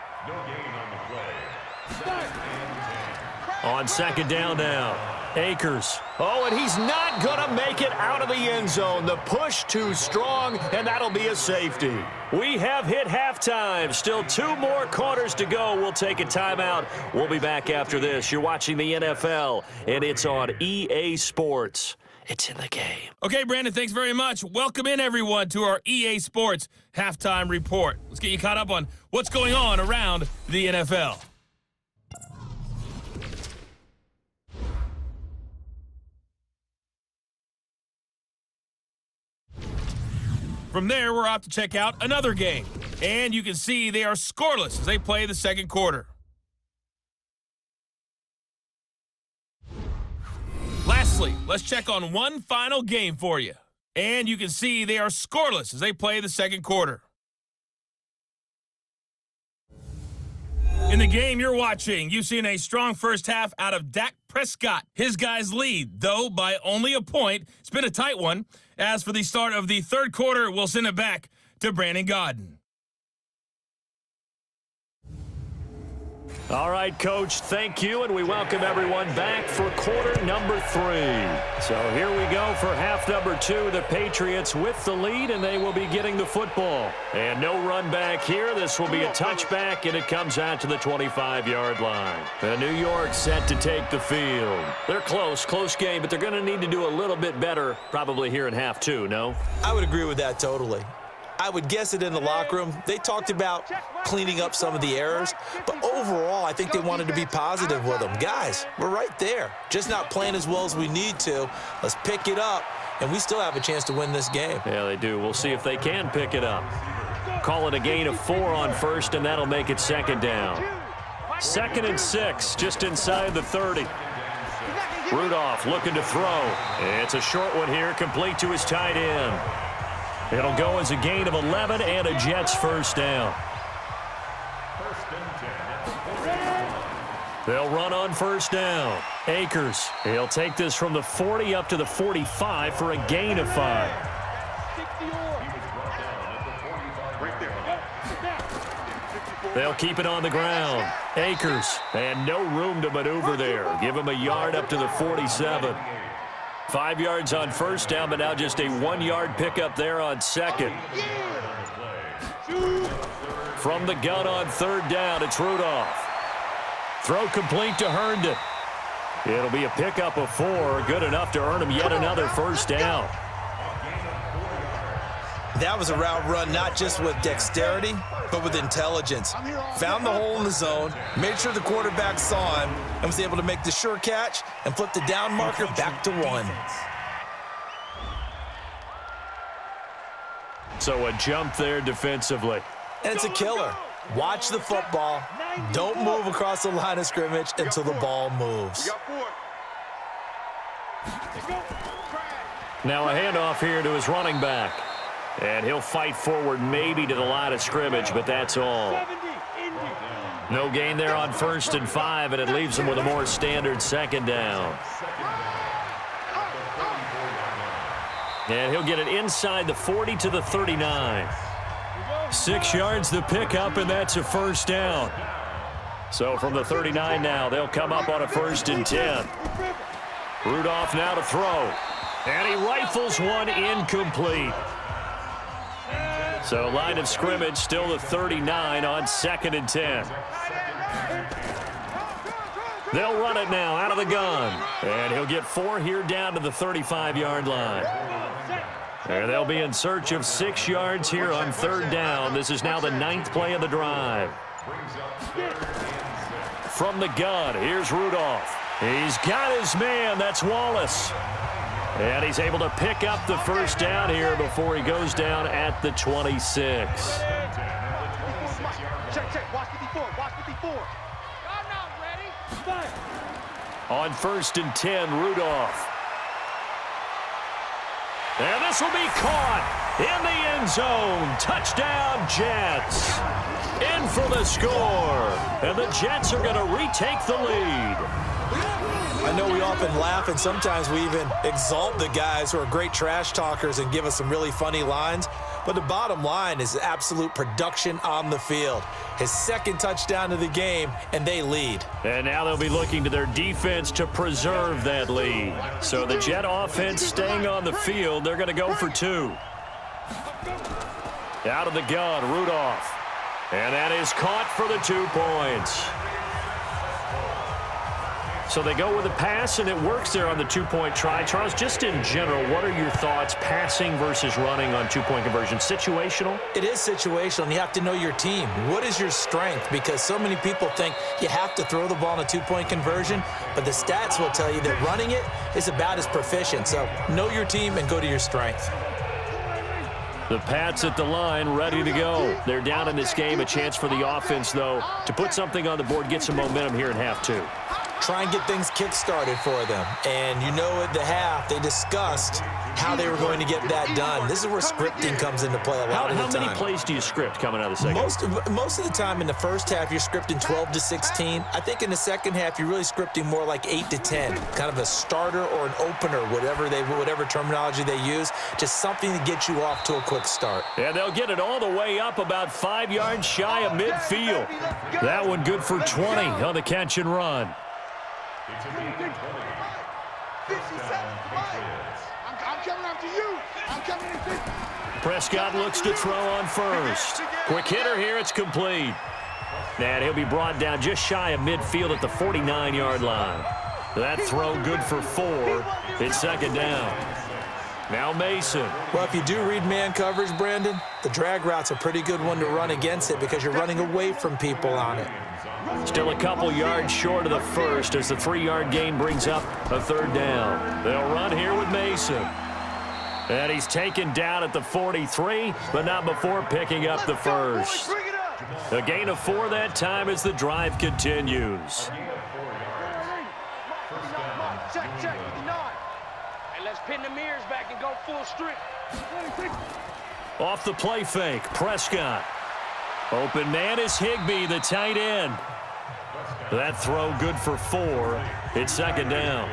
On 2nd down now, Akers. Oh, and he's not going to make it out of the end zone. The push too strong, and that'll be a safety. We have hit halftime. Still 2 more quarters to go. We'll take a timeout. We'll be back after this. You're watching the NFL, and it's on EA Sports. It's in the game. Okay, Brandon, thanks very much. Welcome in, everyone, to our EA Sports Halftime Report. Let's get you caught up on what's going on around the NFL. From there, we're off to check out another game. And you can see they are scoreless as they play the 2nd quarter. Lastly, let's check on one final game for you. And you can see they are scoreless as they play the 2nd quarter. In the game you're watching, you've seen a strong first half out of Dak Prescott. His guys lead, though, by only a point. It's been a tight one. As for the start of the 3rd quarter, we'll send it back to Brandon Godden. All right, Coach, thank you, and we welcome everyone back for quarter number 3. So here we go for half number 2. The Patriots with the lead, and they will be getting the football. And no run back here. This will be a touchback, and it comes out to the 25-yard line. And New York set to take the field. They're close game, but they're going to need to do a little bit better probably here in half 2, no? I would agree with that totally. I would guess it in the locker room. They talked about cleaning up some of the errors, but overall, I think they wanted to be positive with them. Guys, we're right there, just not playing as well as we need to. Let's pick it up, and we still have a chance to win this game. Yeah, they do. We'll see if they can pick it up. Call it a gain of 4 on first, and that'll make it second down. 2nd and 6, just inside the 30. Rudolph looking to throw. It's a short one here, complete to his tight end. It'll go as a gain of 11 and a Jets first down. They'll run on first down. Akers, he'll take this from the 40 up to the 45 for a gain of 5. They'll keep it on the ground. Akers, and no room to maneuver there. Give him a yard up to the 47. 5 yards on first down, but now just a 1-yard pickup there on second. From the gun on third down, it's Rudolph. Throw complete to Herndon. It'll be a pickup of 4, good enough to earn him yet another first down. That was a route run not just with dexterity, but with intelligence. Found the hole in the zone, made sure the quarterback saw him, and was able to make the sure catch and flip the down marker back to 1. So a jump there defensively. And it's a killer. Watch the football. Don't move across the line of scrimmage until the ball moves. Now a handoff here to his running back. And he'll fight forward maybe to the line of scrimmage, but that's all. No gain there on 1st and 5, and it leaves him with a more standard second down. And he'll get it inside the 40 to the 39. 6 yards the pickup, and that's a first down. So from the 39 now, they'll come up on a 1st and 10. Rudolph now to throw. And he rifles one incomplete. So line of scrimmage still the 39 on 2nd and 10. They'll run it now out of the gun. And he'll get 4 here down to the 35-yard line. And they'll be in search of 6 yards here on 3rd down. This is now the 9th play of the drive. From the gun, here's Rudolph. He's got his man. That's Wallace. And he's able to pick up the first down here before he goes down at the 26. Check, watch 54, watch 54. I'm not ready. On 1st and 10, Rudolph. And this will be caught in the end zone. Touchdown, Jets. In for the score. And the Jets are going to retake the lead. I know we often laugh, and sometimes we even exalt the guys who are great trash talkers and give us some really funny lines. But the bottom line is absolute production on the field. His 2nd touchdown of the game, and they lead. And now they'll be looking to their defense to preserve that lead. So the Jet offense staying on the field. They're going to go for 2. Out of the gun, Rudolph. And that is caught for the 2 points. So they go with a pass, and it works there on the 2-point try. Charles, just in general, what are your thoughts passing versus running on 2-point conversion? Situational? It is situational, and you have to know your team. What is your strength? Because so many people think you have to throw the ball in a 2-point conversion, but the stats will tell you that running it is about as proficient. So know your team and go to your strength. The Pats at the line, ready to go. They're down in this game. A chance for the offense, though, to put something on the board, get some momentum here in half 2. Try and get things kick-started for them. And you know at the half, they discussed how they were going to get that done. This is where scripting comes into play a lot of the time. How many plays do you script coming out of the second? Most of the time in the first half, you're scripting 12 to 16. I think in the second half, you're really scripting more like 8 to 10. Kind of a starter or an opener, whatever terminology they use. Just something to get you off to a quick start. And they'll get it all the way up about 5 yards shy of midfield. That one good for 20 on the catch and run. Prescott looks to throw on first. Quick hitter here, it's complete. And he'll be brought down just shy of midfield at the 49-yard line. That throw good for 4. It's second down. Now Mason. Well, if you do read man coverage, Brandon, the drag route's a pretty good one to run against it because you're running away from people on it. Still a couple yards short of the first as the 3-yard gain brings up a 3rd down. They'll run here with Mason. And he's taken down at the 43, but not before picking up the first. A gain of 4 that time as the drive continues. Check, 9. Hey, let's pin the mirrors back and go full strip. Off the play fake, Prescott. Open man is Higbee, the tight end. That throw good for 4. It's 2nd down.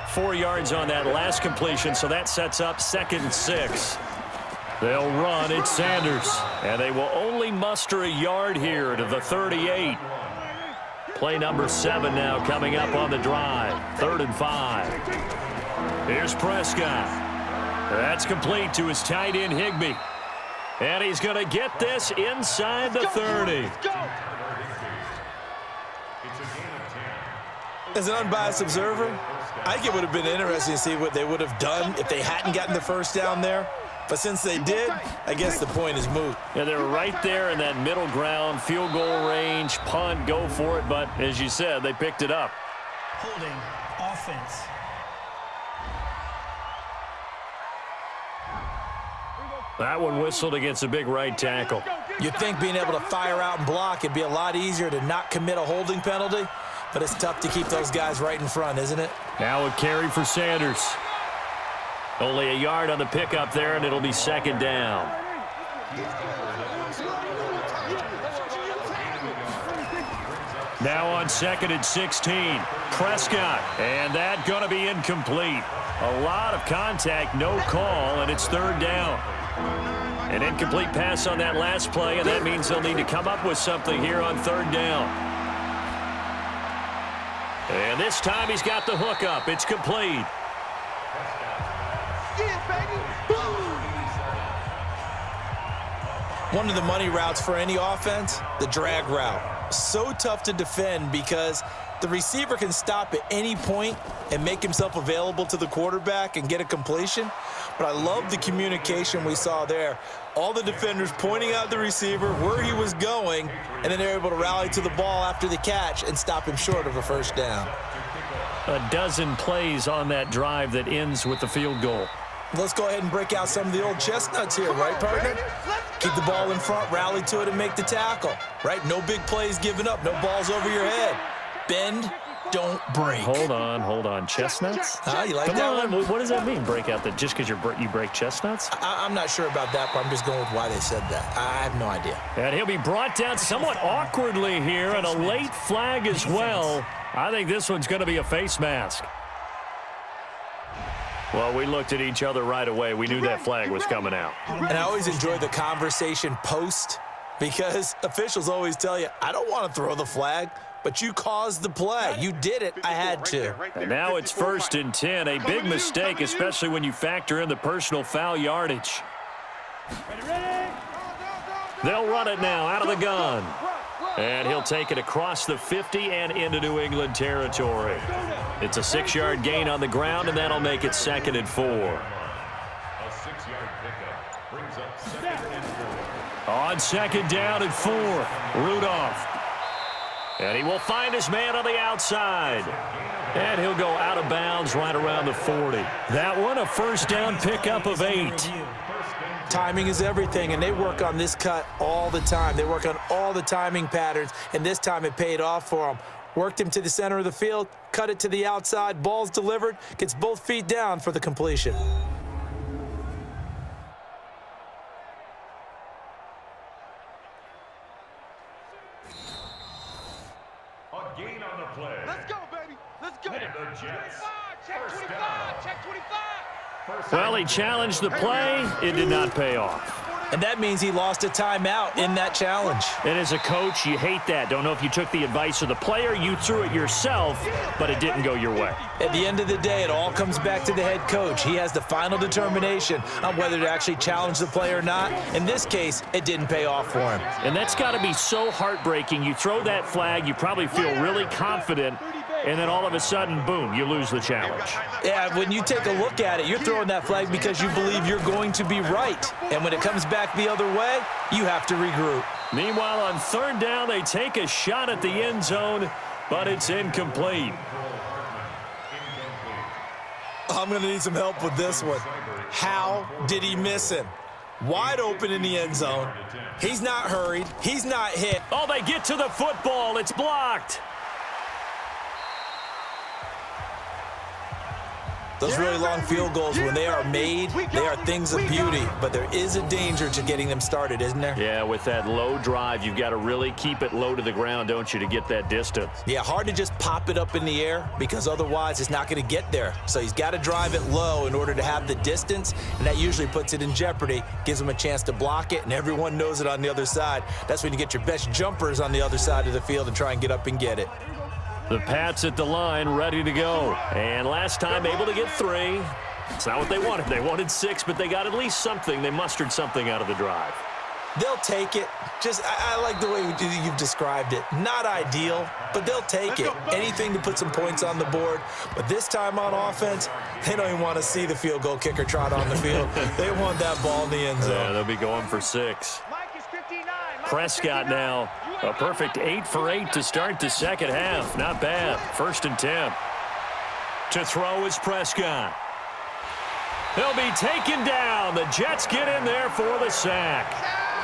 4 yards on that last completion, so that sets up 2nd and 6. They'll run. It's Sanders. And they will only muster a yard here to the 38. Play number 7 now coming up on the drive. 3rd and 5. Here's Prescott. That's complete to his tight end, Higbee. And he's going to get this inside the 30. As an unbiased observer, I think it would have been interesting to see what they would have done if they hadn't gotten the first down there. But since they did, I guess the point is moot. Yeah, they're right there in that middle ground, field goal range, punt, go for it. But as you said, they picked it up. Holding offense. That one whistled against a big right tackle. You'd think being able to fire out and block, it'd be a lot easier to not commit a holding penalty. But it's tough to keep those guys right in front, isn't it? Now a carry for Sanders. Only a yard on the pickup there, and it'll be 2nd down. Now on 2nd and 16. Prescott, and that going to be incomplete. A lot of contact, no call, and it's 3rd down. An incomplete pass on that last play, and that means they'll need to come up with something here on 3rd down. And this time he's got the hook up. It's complete. One of the money routes for any offense, the drag route. So tough to defend because the receiver can stop at any point and make himself available to the quarterback and get a completion. But I love the communication we saw there. All the defenders pointing out the receiver, where he was going, and then they're able to rally to the ball after the catch and stop him short of a 1st down. A dozen plays on that drive that ends with the field goal. Let's go ahead and break out some of the old chestnuts here, right, partner? Keep the ball in front, rally to it, and make the tackle, right? No big plays given up, no balls over your head. Bend, don't break. Hold on. Chestnuts? You like Come that on. one? What does that mean, break out? That just because you break chestnuts? I'm not sure about that, but I'm just going with why they said that. I have no idea. And he'll be brought down somewhat awkwardly here, and a late flag as well. I think this one's going to be a face mask. Well, we looked at each other right away. We knew that flag was coming out. And I always enjoy the conversation post because officials always tell you, I don't want to throw the flag, but you caused the play. You did it. I had to. And now it's 1st and 10. A big mistake, especially when you factor in the personal foul yardage. They'll run it now out of the gun. And he'll take it across the 50 and into New England territory. It's a 6-yard gain on the ground, and that'll make it 2nd and 4. A 6-yard pickup brings up 2nd and 4. On 2nd down and 4, Rudolph. And he will find his man on the outside. And he'll go out of bounds right around the 40. That one, a 1st down pickup of 8. Timing is everything, and they work on this cut all the time. They work on all the timing patterns, and this time it paid off for them. Worked him to the center of the field, cut it to the outside, ball's delivered, gets both feet down for the completion. A gain on the play. Let's go, baby. Let's go. And the Jets. Check 25. Check 25. Well, he challenged the play. It did not pay off. And that means he lost a timeout in that challenge. And as a coach, you hate that. Don't know if you took the advice of the player, you threw it yourself, but it didn't go your way. At the end of the day, it all comes back to the head coach. He has the final determination on whether to actually challenge the play or not. In this case, it didn't pay off for him. And that's got to be so heartbreaking. You throw that flag, you probably feel really confident, and then all of a sudden, boom, you lose the challenge. Yeah, when you take a look at it, you're throwing that flag because you believe you're going to be right. And when it comes back the other way, you have to regroup. Meanwhile, on third down, they take a shot at the end zone, but it's incomplete. I'm going to need some help with this one. How did he miss him? Wide open in the end zone. He's not hurried. He's not hit. Oh, they get to the football. It's blocked. Those really long field goals, when they are made, they are things of beauty. But there is a danger to getting them started, isn't there? Yeah, with that low drive, you've got to really keep it low to the ground, don't you, to get that distance. Yeah, hard to just pop it up in the air because otherwise it's not going to get there. So he's got to drive it low in order to have the distance, and that usually puts it in jeopardy, gives him a chance to block it, and everyone knows it on the other side. That's when you get your best jumpers on the other side of the field and try and get up and get it. The Pats at the line, ready to go. And last time, able to get 3. It's not what they wanted. They wanted 6, but they got at least something. They mustered something out of the drive. They'll take it. I like the way you've described it. Not ideal, but they'll take it. Anything to put some points on the board. But this time on offense, they don't even want to see the field goal kicker trot on the field. They want that ball in the end zone. Yeah, they'll be going for 6. Prescott now, a perfect 8 for 8 to start the second half. Not bad. 1st and 10. To throw is Prescott. He'll be taken down. The Jets get in there for the sack.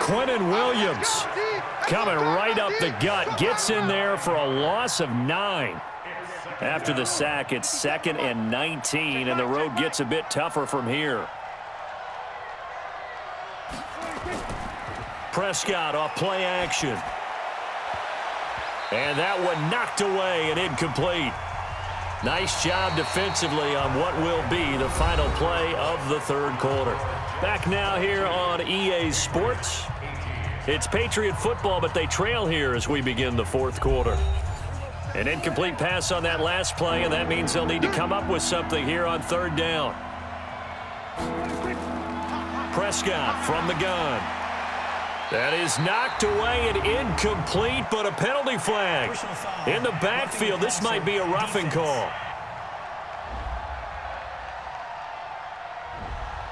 Quinnen Williams coming right up the gut. Gets in there for a loss of 9. After the sack, it's 2nd and 19, and the road gets a bit tougher from here. Prescott off play action. And that one knocked away and incomplete. Nice job defensively on what will be the final play of the third quarter. Back now here on EA Sports. It's Patriot football, but they trail here as we begin the fourth quarter. An incomplete pass on that last play, and that means they'll need to come up with something here on third down. Prescott from the gun. That is knocked away and incomplete, but a penalty flag in the backfield. This might be a roughing call.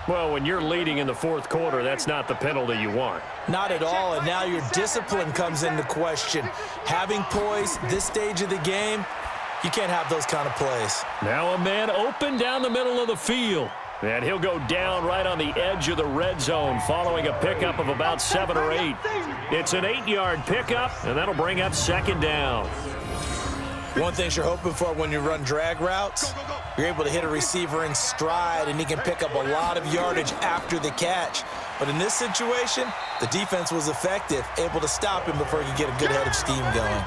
Well, when you're leading in the fourth quarter, that's not the penalty you want. Not at all, and now your discipline comes into question. Having poise this stage of the game, you can't have those kind of plays. Now a man open down the middle of the field. And he'll go down right on the edge of the red zone following a pickup of about 7 or 8. It's an 8-yard pickup, and that'll bring up second down. One thing you're hoping for when you run drag routes, you're able to hit a receiver in stride, and he can pick up a lot of yardage after the catch. But in this situation, the defense was effective, able to stop him before he could get a good head of steam going.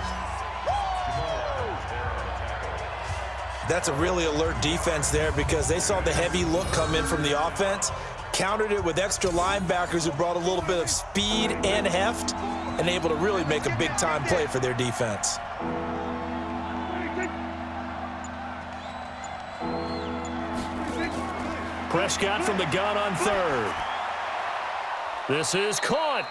That's a really alert defense there because they saw the heavy look come in from the offense, countered it with extra linebackers who brought a little bit of speed and heft, and able to really make a big-time play for their defense. Prescott from the gun on third. This is caught.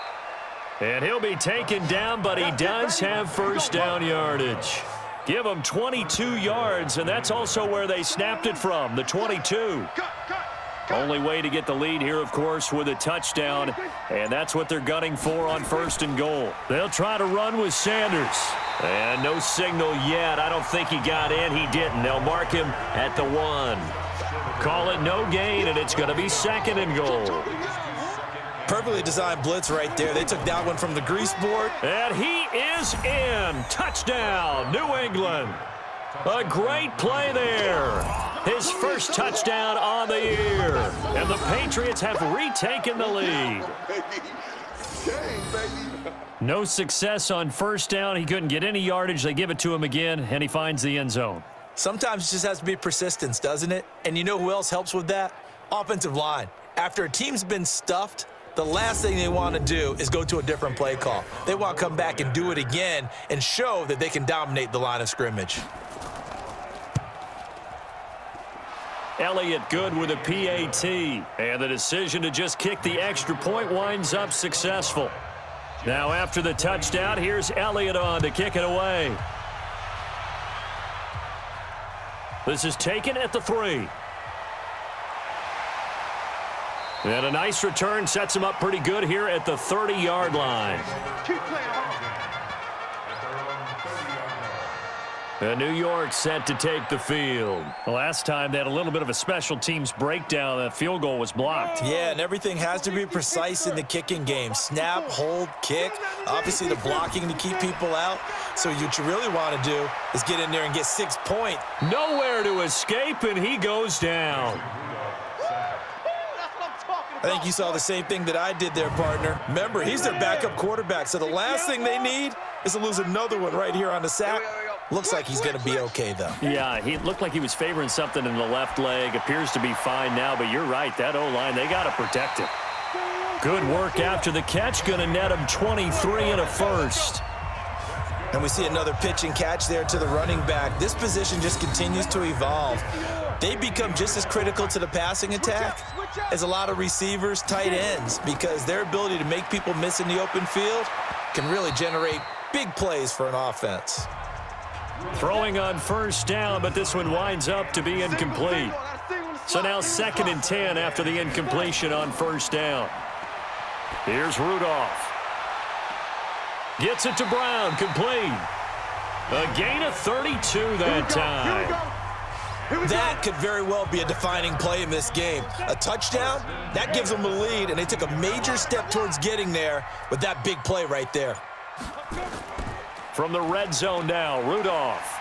And he'll be taken down, but he does have first down yardage. Give them 22 yards, and that's also where they snapped it from, the 22. Only way to get the lead here, of course, with a touchdown, and that's what they're gunning for on 1st and goal. They'll try to run with Sanders. And no signal yet. I don't think he got in. He didn't. They'll mark him at the 1. Call it no gain, and it's going to be 2nd and goal. Perfectly designed blitz right there. They took that one from the grease board. And he is in. Touchdown, New England. A great play there. His first touchdown on the year. And the Patriots have retaken the lead. No success on first down. He couldn't get any yardage. They give it to him again, and he finds the end zone. Sometimes it just has to be persistence, doesn't it? And you know who else helps with that? Offensive line. After a team's been stuffed, the last thing they want to do is go to a different play call. They want to come back and do it again and show that they can dominate the line of scrimmage. Elliott good with a PAT. And the decision to just kick the extra point winds up successful. Now after the touchdown, here's Elliott on to kick it away. This is taken at the 3. And a nice return sets him up pretty good here at the 30-yard line. Keep playing hard. And New York set to take the field. The last time they had a little bit of a special teams breakdown. That field goal was blocked. Yeah, and everything has to be precise in the kicking game. Snap, hold, kick. Obviously, the blocking to keep people out. So what you really want to do is get in there and get 6 points. Nowhere to escape, and he goes down. I think you saw the same thing that I did there, partner. Remember, he's their backup quarterback, so the last thing they need is to lose another one right here on the sack. Looks like he's going to be okay, though. Yeah, he looked like he was favoring something in the left leg. Appears to be fine now, but you're right. That O-line, they got to protect him. Good work after the catch. Going to net him 23 and a first. And we see another pitch and catch there to the running back. This position just continues to evolve. They become just as critical to the passing attack as a lot of receivers, tight ends, because their ability to make people miss in the open field can really generate big plays for an offense. Throwing on first down, but this one winds up to be incomplete. So now 2nd and 10 after the incompletion on first down. Here's Rudolph. Gets it to Brown, complete. A gain of 32 that time. That could very well be a defining play in this game. A touchdown, that gives them a lead, and they took a major step towards getting there with that big play right there. From the red zone now, Rudolph.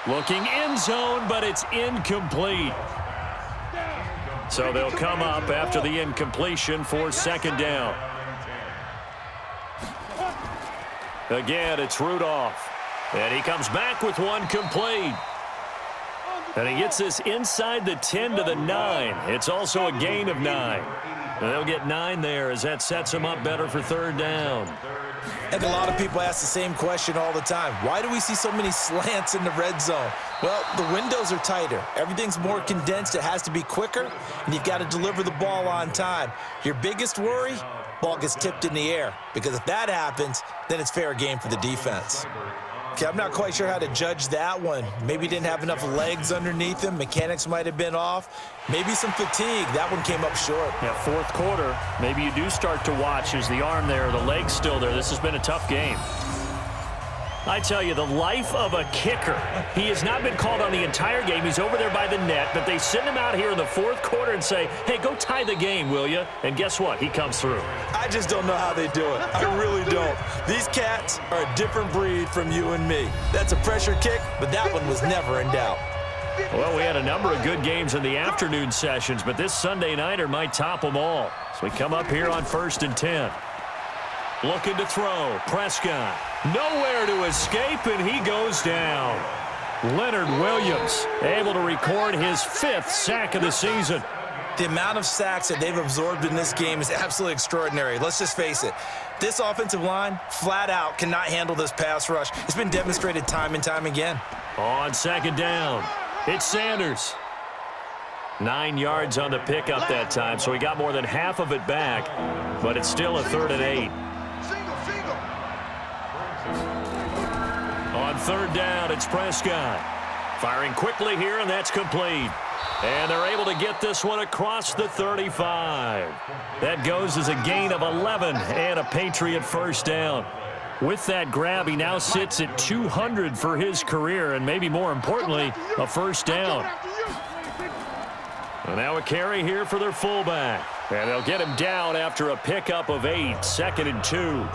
Looking end zone, but it's incomplete. So they'll come up after the incompletion for 2nd down. Again, it's Rudolph. And he comes back with one complete. And he gets this inside the 10 to the 9. It's also a gain of 9. And they'll get 9 there as that sets them up better for 3rd down. And a lot of people ask the same question all the time. Why do we see so many slants in the red zone? Well, the windows are tighter. Everything's more condensed. It has to be quicker, and you've got to deliver the ball on time. Your biggest worry? Ball gets tipped in the air, because if that happens, then it's fair game for the defense. Okay, I'm not quite sure how to judge that one. Maybe he didn't have enough legs underneath him. Mechanics might have been off. Maybe some fatigue. That one came up short. Yeah, 4th quarter. Maybe you do start to watch as the arm there, the leg's still there. This has been a tough game. I tell you, the life of a kicker. He has not been called on the entire game. He's over there by the net, but they send him out here in the 4th quarter and say, hey, go tie the game, will you? And guess what? He comes through. I just don't know how they do it. I really don't. These cats are a different breed from you and me. That's a pressure kick, but that one was never in doubt. Well, we had a number of good games in the afternoon sessions, but this Sunday nighter might top them all. So we come up here on 1st and 10. Looking to throw. Prescott. Nowhere to escape, and he goes down. Leonard Williams able to record his 5th sack of the season. The amount of sacks that they've absorbed in this game is absolutely extraordinary. Let's just face it. This offensive line, flat out, cannot handle this pass rush. It's been demonstrated time and time again. On 2nd down, it's Sanders. 9 yards on the pickup that time, so he got more than half of it back, but it's still a 3rd and 8. On 3rd down, it's Prescott. Firing quickly here, and that's complete. And they're able to get this one across the 35. That goes as a gain of 11 and a Patriot 1st down. With that grab, he now sits at 200 for his career, and maybe more importantly, a 1st down. And now a carry here for their fullback. And they'll get him down after a pickup of 8, 2nd and 2.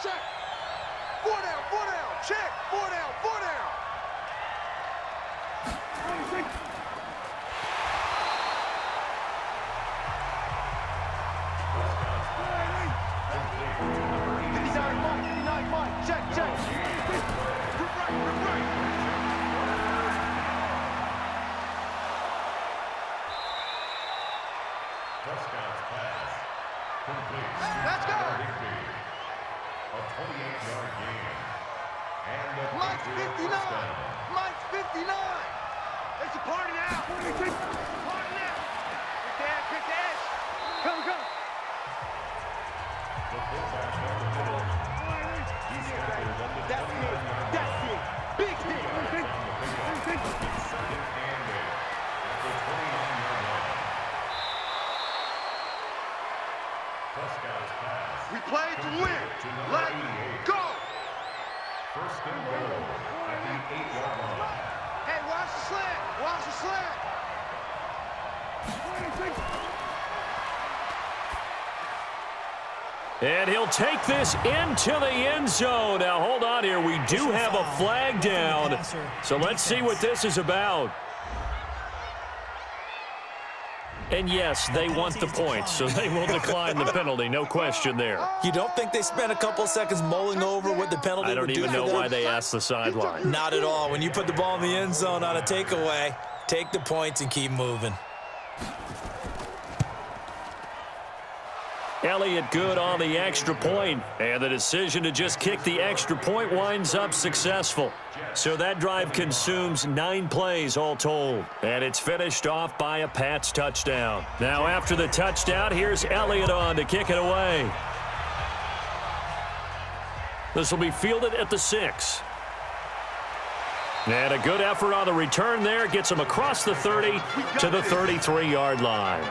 Check. 4 down. Check. 4 down. Check. Right. Prescott's pass complete. Let's go. A 28-yard gain. And the Mike's 59. Mike's 59. It's a party now. to win. Let's go. First and goal at the 8-yard line. Hey, watch the slant. Watch the slant. And he'll take this into the end zone. Now, hold on here. We do have a flag down. So let's see what this is about. And yes, they want the points, so they will decline the penalty. No question there. You don't think they spent a couple seconds mulling over what the penalty would do for them? I don't even know why they asked the sideline. Not at all. When you put the ball in the end zone on a takeaway, take the points and keep moving. Elliott good on the extra point, and the decision to just kick the extra point winds up successful. So that drive consumes 9 plays all told, and it's finished off by a Pats touchdown. Now after the touchdown, here's Elliott on to kick it away. This will be fielded at the 6. And a good effort on the return there gets him across the 30 to the 33-yard line.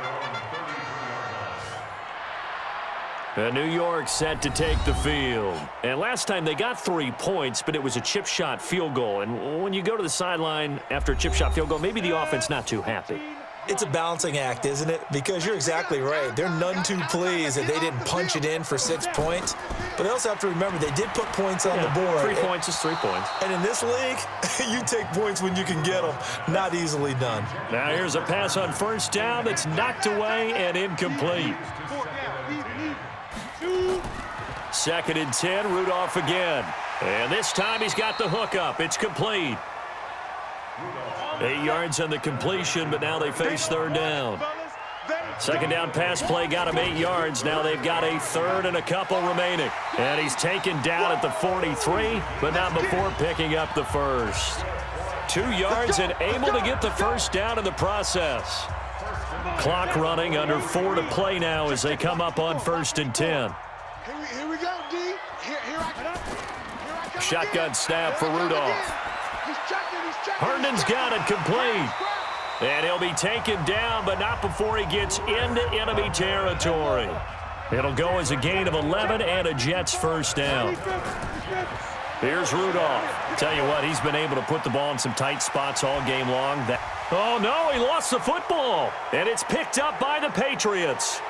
And New York set to take the field. And last time they got 3 points, but it was a chip shot field goal. And when you go to the sideline after a chip shot field goal, maybe the offense not too happy. It's a balancing act, isn't it? Because you're exactly right. They're none too pleased that they didn't punch it in for 6 points. But they also have to remember they did put points on the board. 3 points is 3 points. And in this league, you take points when you can get them. Not easily done. Now here's a pass on first down that's knocked away and incomplete. 2nd and 10, Rudolph again. And this time he's got the hook up. It's complete. 8 yards on the completion, but now they face 3rd down. 2nd down pass play got him 8 yards. Now they've got a 3rd and a couple remaining. And he's taken down at the 43, but not before picking up the 1st. 2 yards and able to get the 1st down in the process. Clock running, under 4 to play now as they come up on 1st and 10. Here we go, D. Here I come. Shotgun snap for Rudolph. He's checking. Herndon's got it complete. And he'll be taken down, but not before he gets into enemy territory. It'll go as a gain of 11 and a Jets 1st down. Here's Rudolph. Tell you what, he's been able to put the ball in some tight spots all game long. Oh, no, he lost the football. And it's picked up by the Patriots.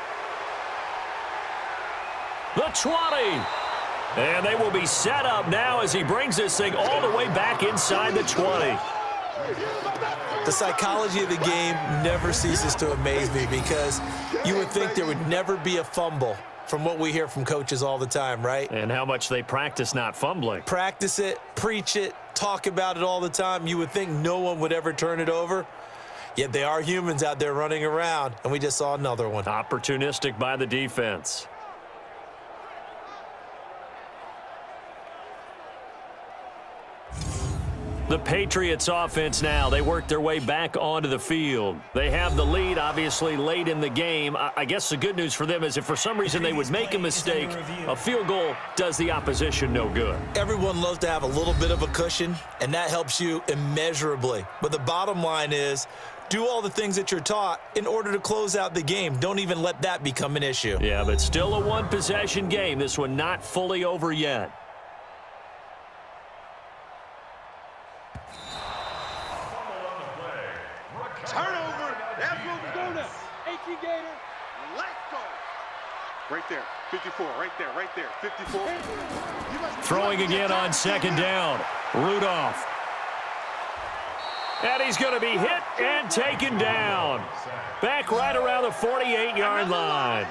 The 20. And they will be set up now as he brings this thing all the way back inside the 20. The psychology of the game never ceases to amaze me because you would think there would never be a fumble from what we hear from coaches all the time, right? And how much they practice not fumbling. Practice it, preach it, talk about it all the time. You would think no one would ever turn it over. Yet they are humans out there running around, and we just saw another one. Opportunistic by the defense. The Patriots offense now, they work their way back onto the field. They have the lead, obviously, late in the game. I guess the good news for them is if for some reason they would make a mistake, a field goal does the opposition no good. Everyone loves to have a little bit of a cushion, and that helps you immeasurably. But the bottom line is, do all the things that you're taught in order to close out the game. Don't even let that become an issue. Yeah, but still a one-possession game. This one not fully over yet. Turnover. That's what we're going to. 18 Gator. Let's go. Right there. 54. Right there. 54. Throwing again on 2nd down. Rudolph. And he's going to be hit and taken down. Back right around the 48-yard line.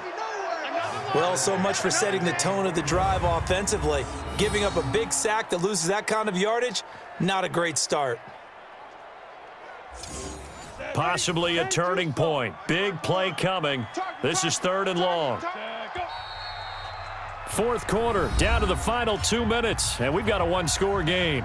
Well, so much for setting the tone of the drive offensively. Giving up a big sack that loses that kind of yardage, not a great start. Possibly a turning point. Big play coming. This is 3rd and long. 4th quarter, down to the final 2 minutes, and we've got a one-score game.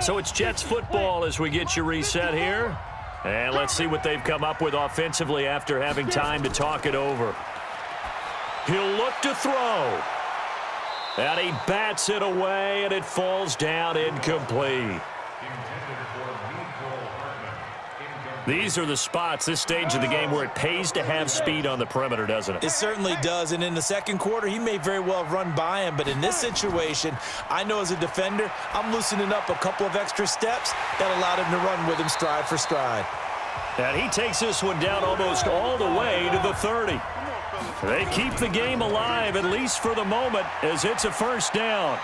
So it's Jets football as we get you reset here. And let's see what they've come up with offensively after having time to talk it over. He'll look to throw. And he bats it away, and it falls down incomplete. These are the spots, this stage of the game, where it pays to have speed on the perimeter, doesn't it? It certainly does, and in the second quarter, he may very well run by him, but in this situation, I know as a defender, I'm loosening up a couple of extra steps that allowed him to run with him stride for stride. And he takes this one down almost all the way to the 30. They keep the game alive, at least for the moment, as it's a first down.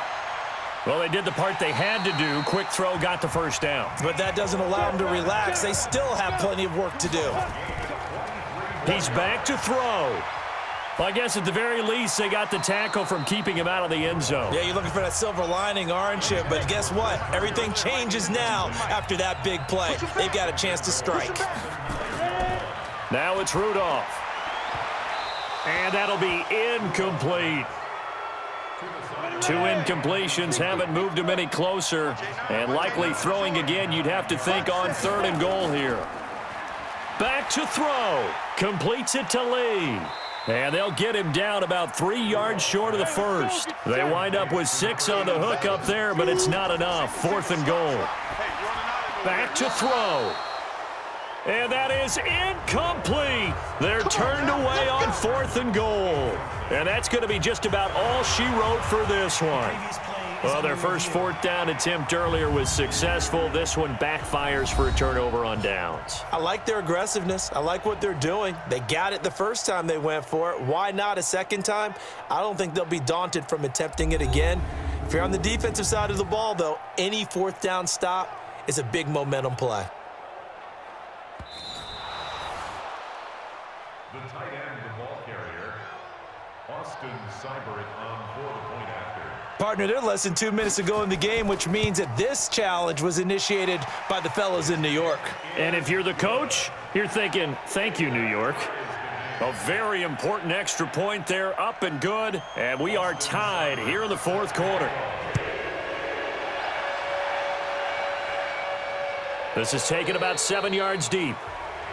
Well, they did the part they had to do. Quick throw got the first down. But that doesn't allow them to relax. They still have plenty of work to do. He's back to throw. Well, I guess at the very least, they got the tackle from keeping him out of the end zone. Yeah, you're looking for that silver lining, aren't you? But guess what? Everything changes now after that big play. They've got a chance to strike. Now it's Rudolph. And that'll be incomplete. Two incompletions haven't moved him any closer. And likely throwing again, you'd have to think on 3rd and goal here. Back to throw. Completes it to Lee. And they'll get him down about 3 yards short of the first. They wind up with 6 on the hook up there, but it's not enough. 4th and goal. Back to throw. And that is incomplete. They're turned away on 4th and goal. And that's going to be just about all she wrote for this one. Well, their first 4th down attempt earlier was successful. This one backfires for a turnover on downs. I like their aggressiveness. I like what they're doing. They got it the first time they went for it. Why not a second time? I don't think they'll be daunted from attempting it again. If you're on the defensive side of the ball, though, any 4th down stop is a big momentum play. The tight end, the ball carrier, Austin Seibert on for the point after. Partner, they're less than 2 minutes to go in the game, which means that this challenge was initiated by the fellas in New York. And if you're the coach, you're thinking, thank you, New York. A very important extra point there, up and good. And we are tied here in the 4th quarter. This is taken about 7 yards deep.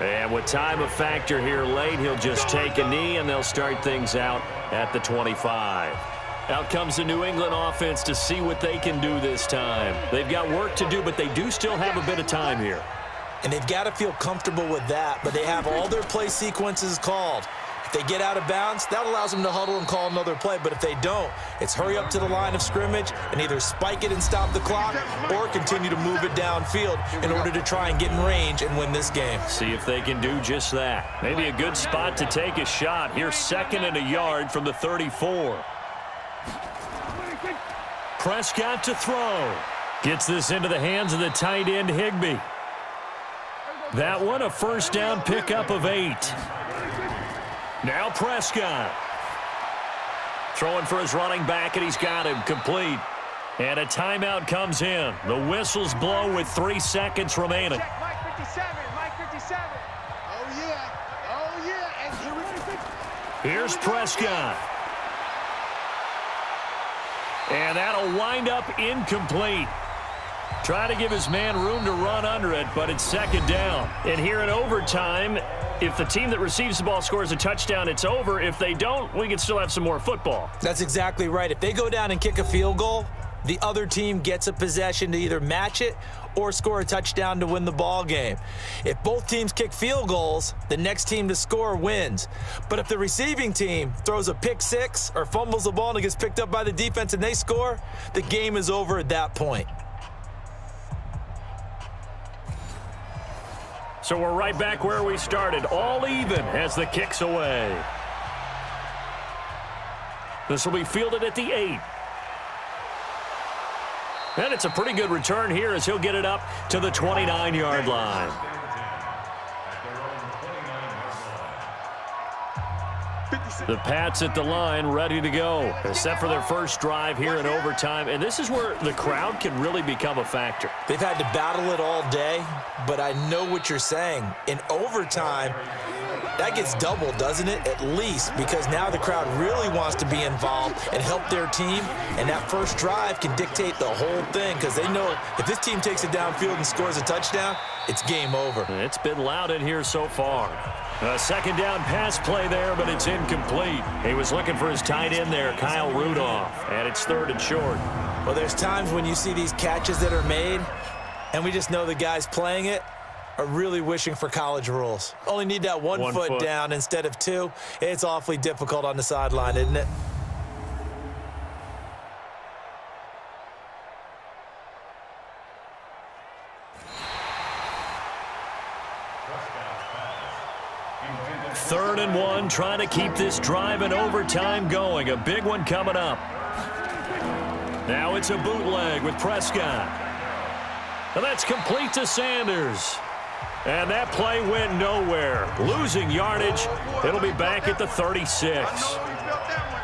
And with time a factor here late, he'll just take a knee, and they'll start things out at the 25. Out comes the New England offense to see what they can do this time. They've got work to do, but they do still have a bit of time here. And they've got to feel comfortable with that, but they have all their play sequences called. If they get out of bounds, that allows them to huddle and call another play. But if they don't, it's hurry up to the line of scrimmage and either spike it and stop the clock or continue to move it downfield in order to try and get in range and win this game. See if they can do just that. Maybe a good spot to take a shot. Here's 2nd and a yard from the 34. Prescott to throw. Gets this into the hands of the tight end, Higbee. That one a first down pickup of 8. Now Prescott. Throwing for his running back, and he's got him complete. And a timeout comes in. The whistles blow with 3 seconds remaining. Check Mike 57, Mike 57. Oh, yeah. Oh, yeah. And here we go. Here's Prescott. And that'll wind up incomplete. Trying to give his man room to run under it, but it's 2nd down. And here in overtime, if the team that receives the ball scores a touchdown, it's over. If they don't, we can still have some more football. That's exactly right. If they go down and kick a field goal, the other team gets a possession to either match it or score a touchdown to win the ball game. If both teams kick field goals, the next team to score wins. But if the receiving team throws a pick 6 or fumbles the ball and it gets picked up by the defense and they score, the game is over at that point. So we're right back where we started, all even as the kick's away. This will be fielded at the 8. And it's a pretty good return here as he'll get it up to the 29-yard line. The Pats at the line, ready to go. They're set for their first drive here in overtime. And this is where the crowd can really become a factor. They've had to battle it all day, but I know what you're saying. In overtime, that gets doubled, doesn't it? At least, because now the crowd really wants to be involved and help their team, and that first drive can dictate the whole thing because they know if this team takes it downfield and scores a touchdown, it's game over. It's been loud in here so far. A 2nd down pass play there, but it's incomplete. He was looking for his tight end there, Kyle Rudolph, and it's 3rd and short. Well, there's times when you see these catches that are made, and we just know the guy's playing it, are really wishing for college rules. Only need that one foot down instead of two. It's awfully difficult on the sideline, isn't it? Third and 1, trying to keep this drive in overtime going. A big one coming up. Now it's a bootleg with Prescott. And that's complete to Sanders. And that play went nowhere. Losing yardage. It'll be back at the 36.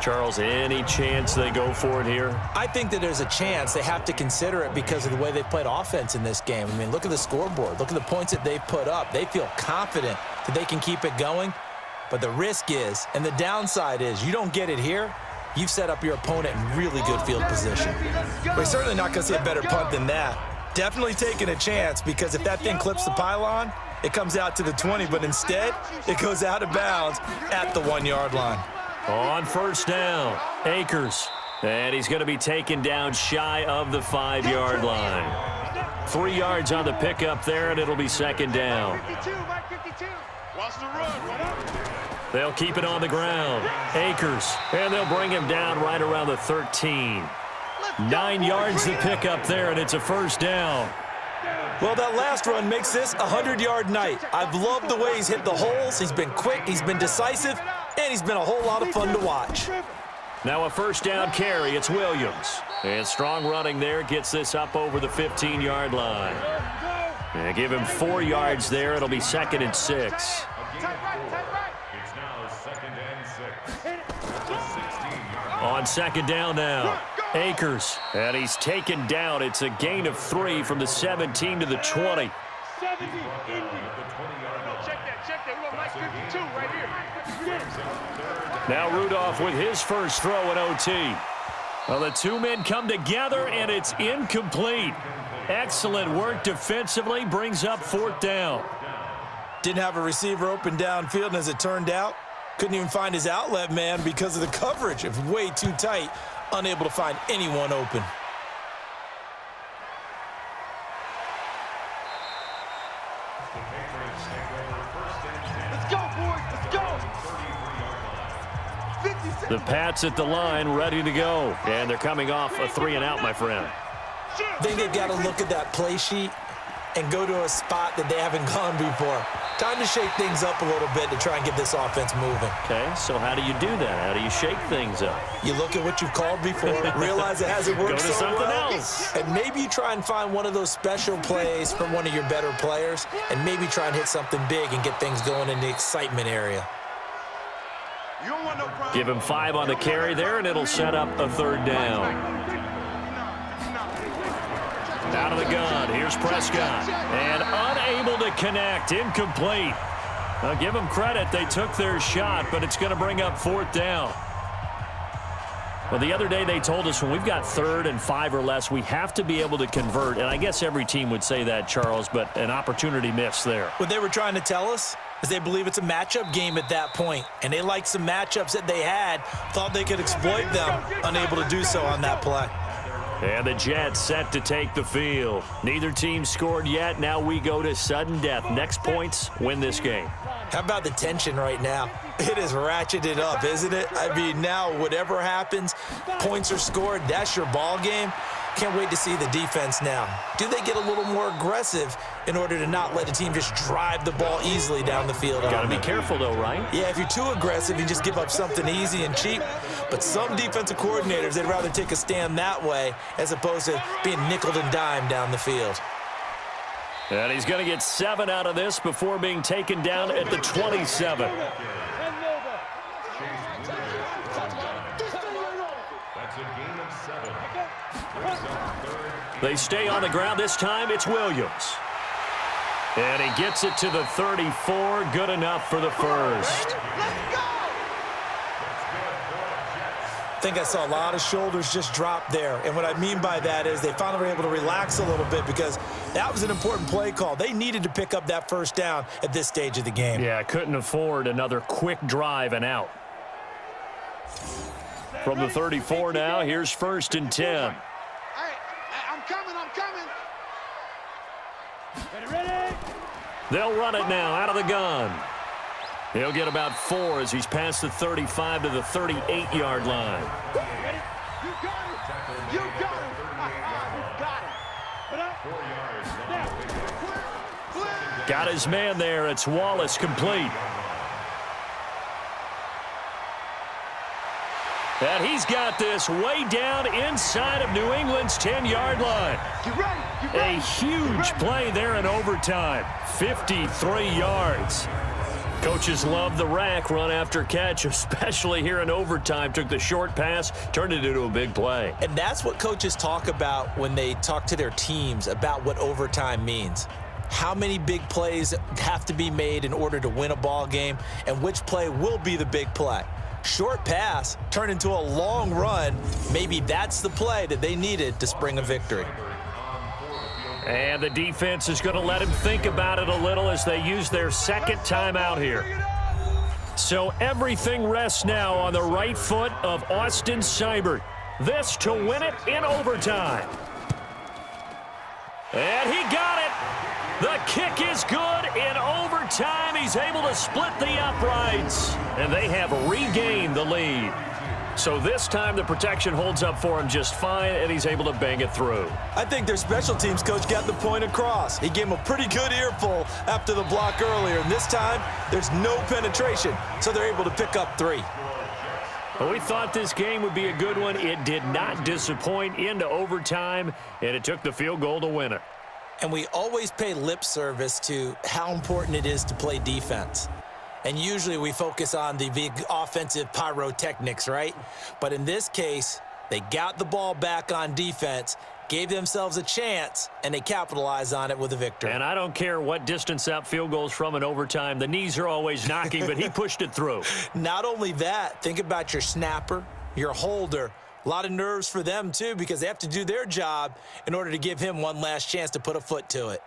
Charles, any chance they go for it here? I think that there's a chance. They have to consider it because of the way they've played offense in this game. I mean, look at the scoreboard. Look at the points that they've put up. They feel confident that they can keep it going. But the risk is, and the downside is, you don't get it here, you've set up your opponent in really good field position. We're certainly not going to see a better punt than that. Definitely taking a chance, because if that thing clips the pylon, it comes out to the 20, but instead, it goes out of bounds at the 1-yard line. On first down, Akers. And he's going to be taken down shy of the 5-yard line. 3 yards on the pickup there, and it'll be second down. They'll keep it on the ground. Akers, and they'll bring him down right around the 13. 9 yards to pick up there, and it's a first down. Well, that last run makes this a 100-yard night. I've loved the way he's hit the holes. He's been quick, he's been decisive, and he's been a whole lot of fun to watch. Now a first down carry. It's Williams. And strong running there gets this up over the 15-yard line. And give him 4 yards there. It'll be second and 6. It's now second and 6. On second down now, Akers. And he's taken down. It's a gain of 3 from the 17 to the 20. Check that. We got nice 52 right here. Now Rudolph with his first throw in OT. Well, the two men come together, and it's incomplete. Excellent work defensively, brings up fourth down. Didn't have a receiver open downfield, and as it turned out, couldn't even find his outlet man because of the coverage. It was way too tight, unable to find anyone open. Let's go, boys. Let's go. The Pats at the line, ready to go. And they're coming off a 3-and-out, my friend. I think they've got to look at that play sheet and go to a spot that they haven't gone before. Time to shake things up a little bit to try and get this offense moving. Okay, so how do you do that? How do you shake things up? You look at what you've called before, realize it hasn't worked Go to so something well, else. and maybe you try and find one of those special plays from one of your better players, and maybe try and hit something big and get things going in the excitement area. You don't want no problem. Give him 5 on the carry there, and it'll set up a third down. Out of the gun, here's Prescott. And unable to connect, incomplete. Now give them credit, they took their shot, but it's going to bring up fourth down. Well, the other day they told us when we've got 3rd and 5 or less, we have to be able to convert. And I guess every team would say that, Charles, but an opportunity missed there. What they were trying to tell us is they believe it's a matchup game at that point, and they liked some matchups that they had, thought they could exploit them, unable to do so on that play. And the Jets set to take the field. Neither team scored yet. Now we go to sudden death. Next points win this game. How about the tension right now? It is ratcheted up, isn't it? I mean, now whatever happens, points are scored, that's your ball game. Can't wait to see the defense now. Do they get a little more aggressive in order to not let the team just drive the ball easily down the field? Got to be careful, though, right? Yeah, if you're too aggressive, you just give up something easy and cheap. But some defensive coordinators, they'd rather take a stand that way as opposed to being nickeled and dimed down the field. And he's going to get 7 out of this before being taken down at the 27. That's a gain of 7. They stay on the ground. This time it's Williams. And he gets it to the 34. Good enough for the first. I think I saw a lot of shoulders just drop there. And what I mean by that is they finally were able to relax a little bit because that was an important play call. They needed to pick up that first down at this stage of the game. Yeah, couldn't afford another quick drive and out. From the 34 now, here's 1st and 10. I'm coming. Ready? They'll run it now out of the gun. He'll get about 4 as he's past the 35 to the 38-yard line. Ready? You got it. You got it. You got it. Put up. 4 yards. Now. Clear. Got his man there. It's Wallace complete. And he's got this way down inside of New England's 10-yard line. You ready? You ready? A huge play there in overtime. 53 yards. Coaches love the rack run after catch, especially here in overtime. Took the short pass, turned it into a big play. And that's what coaches talk about when they talk to their teams about what overtime means. How many big plays have to be made in order to win a ball game, and which play will be the big play. Short pass turned into a long run. Maybe that's the play that they needed to spring a victory. And the defense is going to let him think about it a little as they use their second timeout here. So everything rests now on the right foot of Austin Seibert. This to win it in overtime. And he got it. The kick is good in overtime. He's able to split the uprights. And they have regained the lead. So this time the protection holds up for him just fine, and he's able to bang it through. I think their special teams coach got the point across. He gave him a pretty good earful after the block earlier. And this time, there's no penetration, so they're able to pick up 3. Well, we thought this game would be a good one. It did not disappoint into overtime, and it took the field goal to win it. And we always pay lip service to how important it is to play defense. And usually we focus on the big offensive pyrotechnics, right? But in this case, they got the ball back on defense, gave themselves a chance, and they capitalized on it with a victory. And I don't care what distance that field goes from in overtime. The knees are always knocking, but he pushed it through. Not only that, think about your snapper, your holder. A lot of nerves for them, too, because they have to do their job in order to give him one last chance to put a foot to it.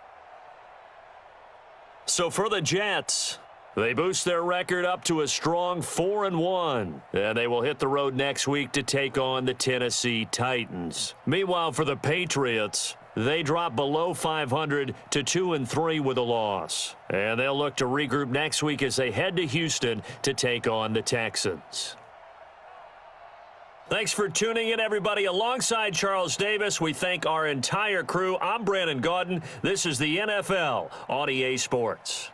So for the Jets, they boost their record up to a strong 4-1. And they will hit the road next week to take on the Tennessee Titans. Meanwhile, for the Patriots, they drop below 500 to 2-3 with a loss. And they'll look to regroup next week as they head to Houston to take on the Texans. Thanks for tuning in, everybody. Alongside Charles Davis, we thank our entire crew. I'm Brandon Gaudin. This is the NFL on EA Sports.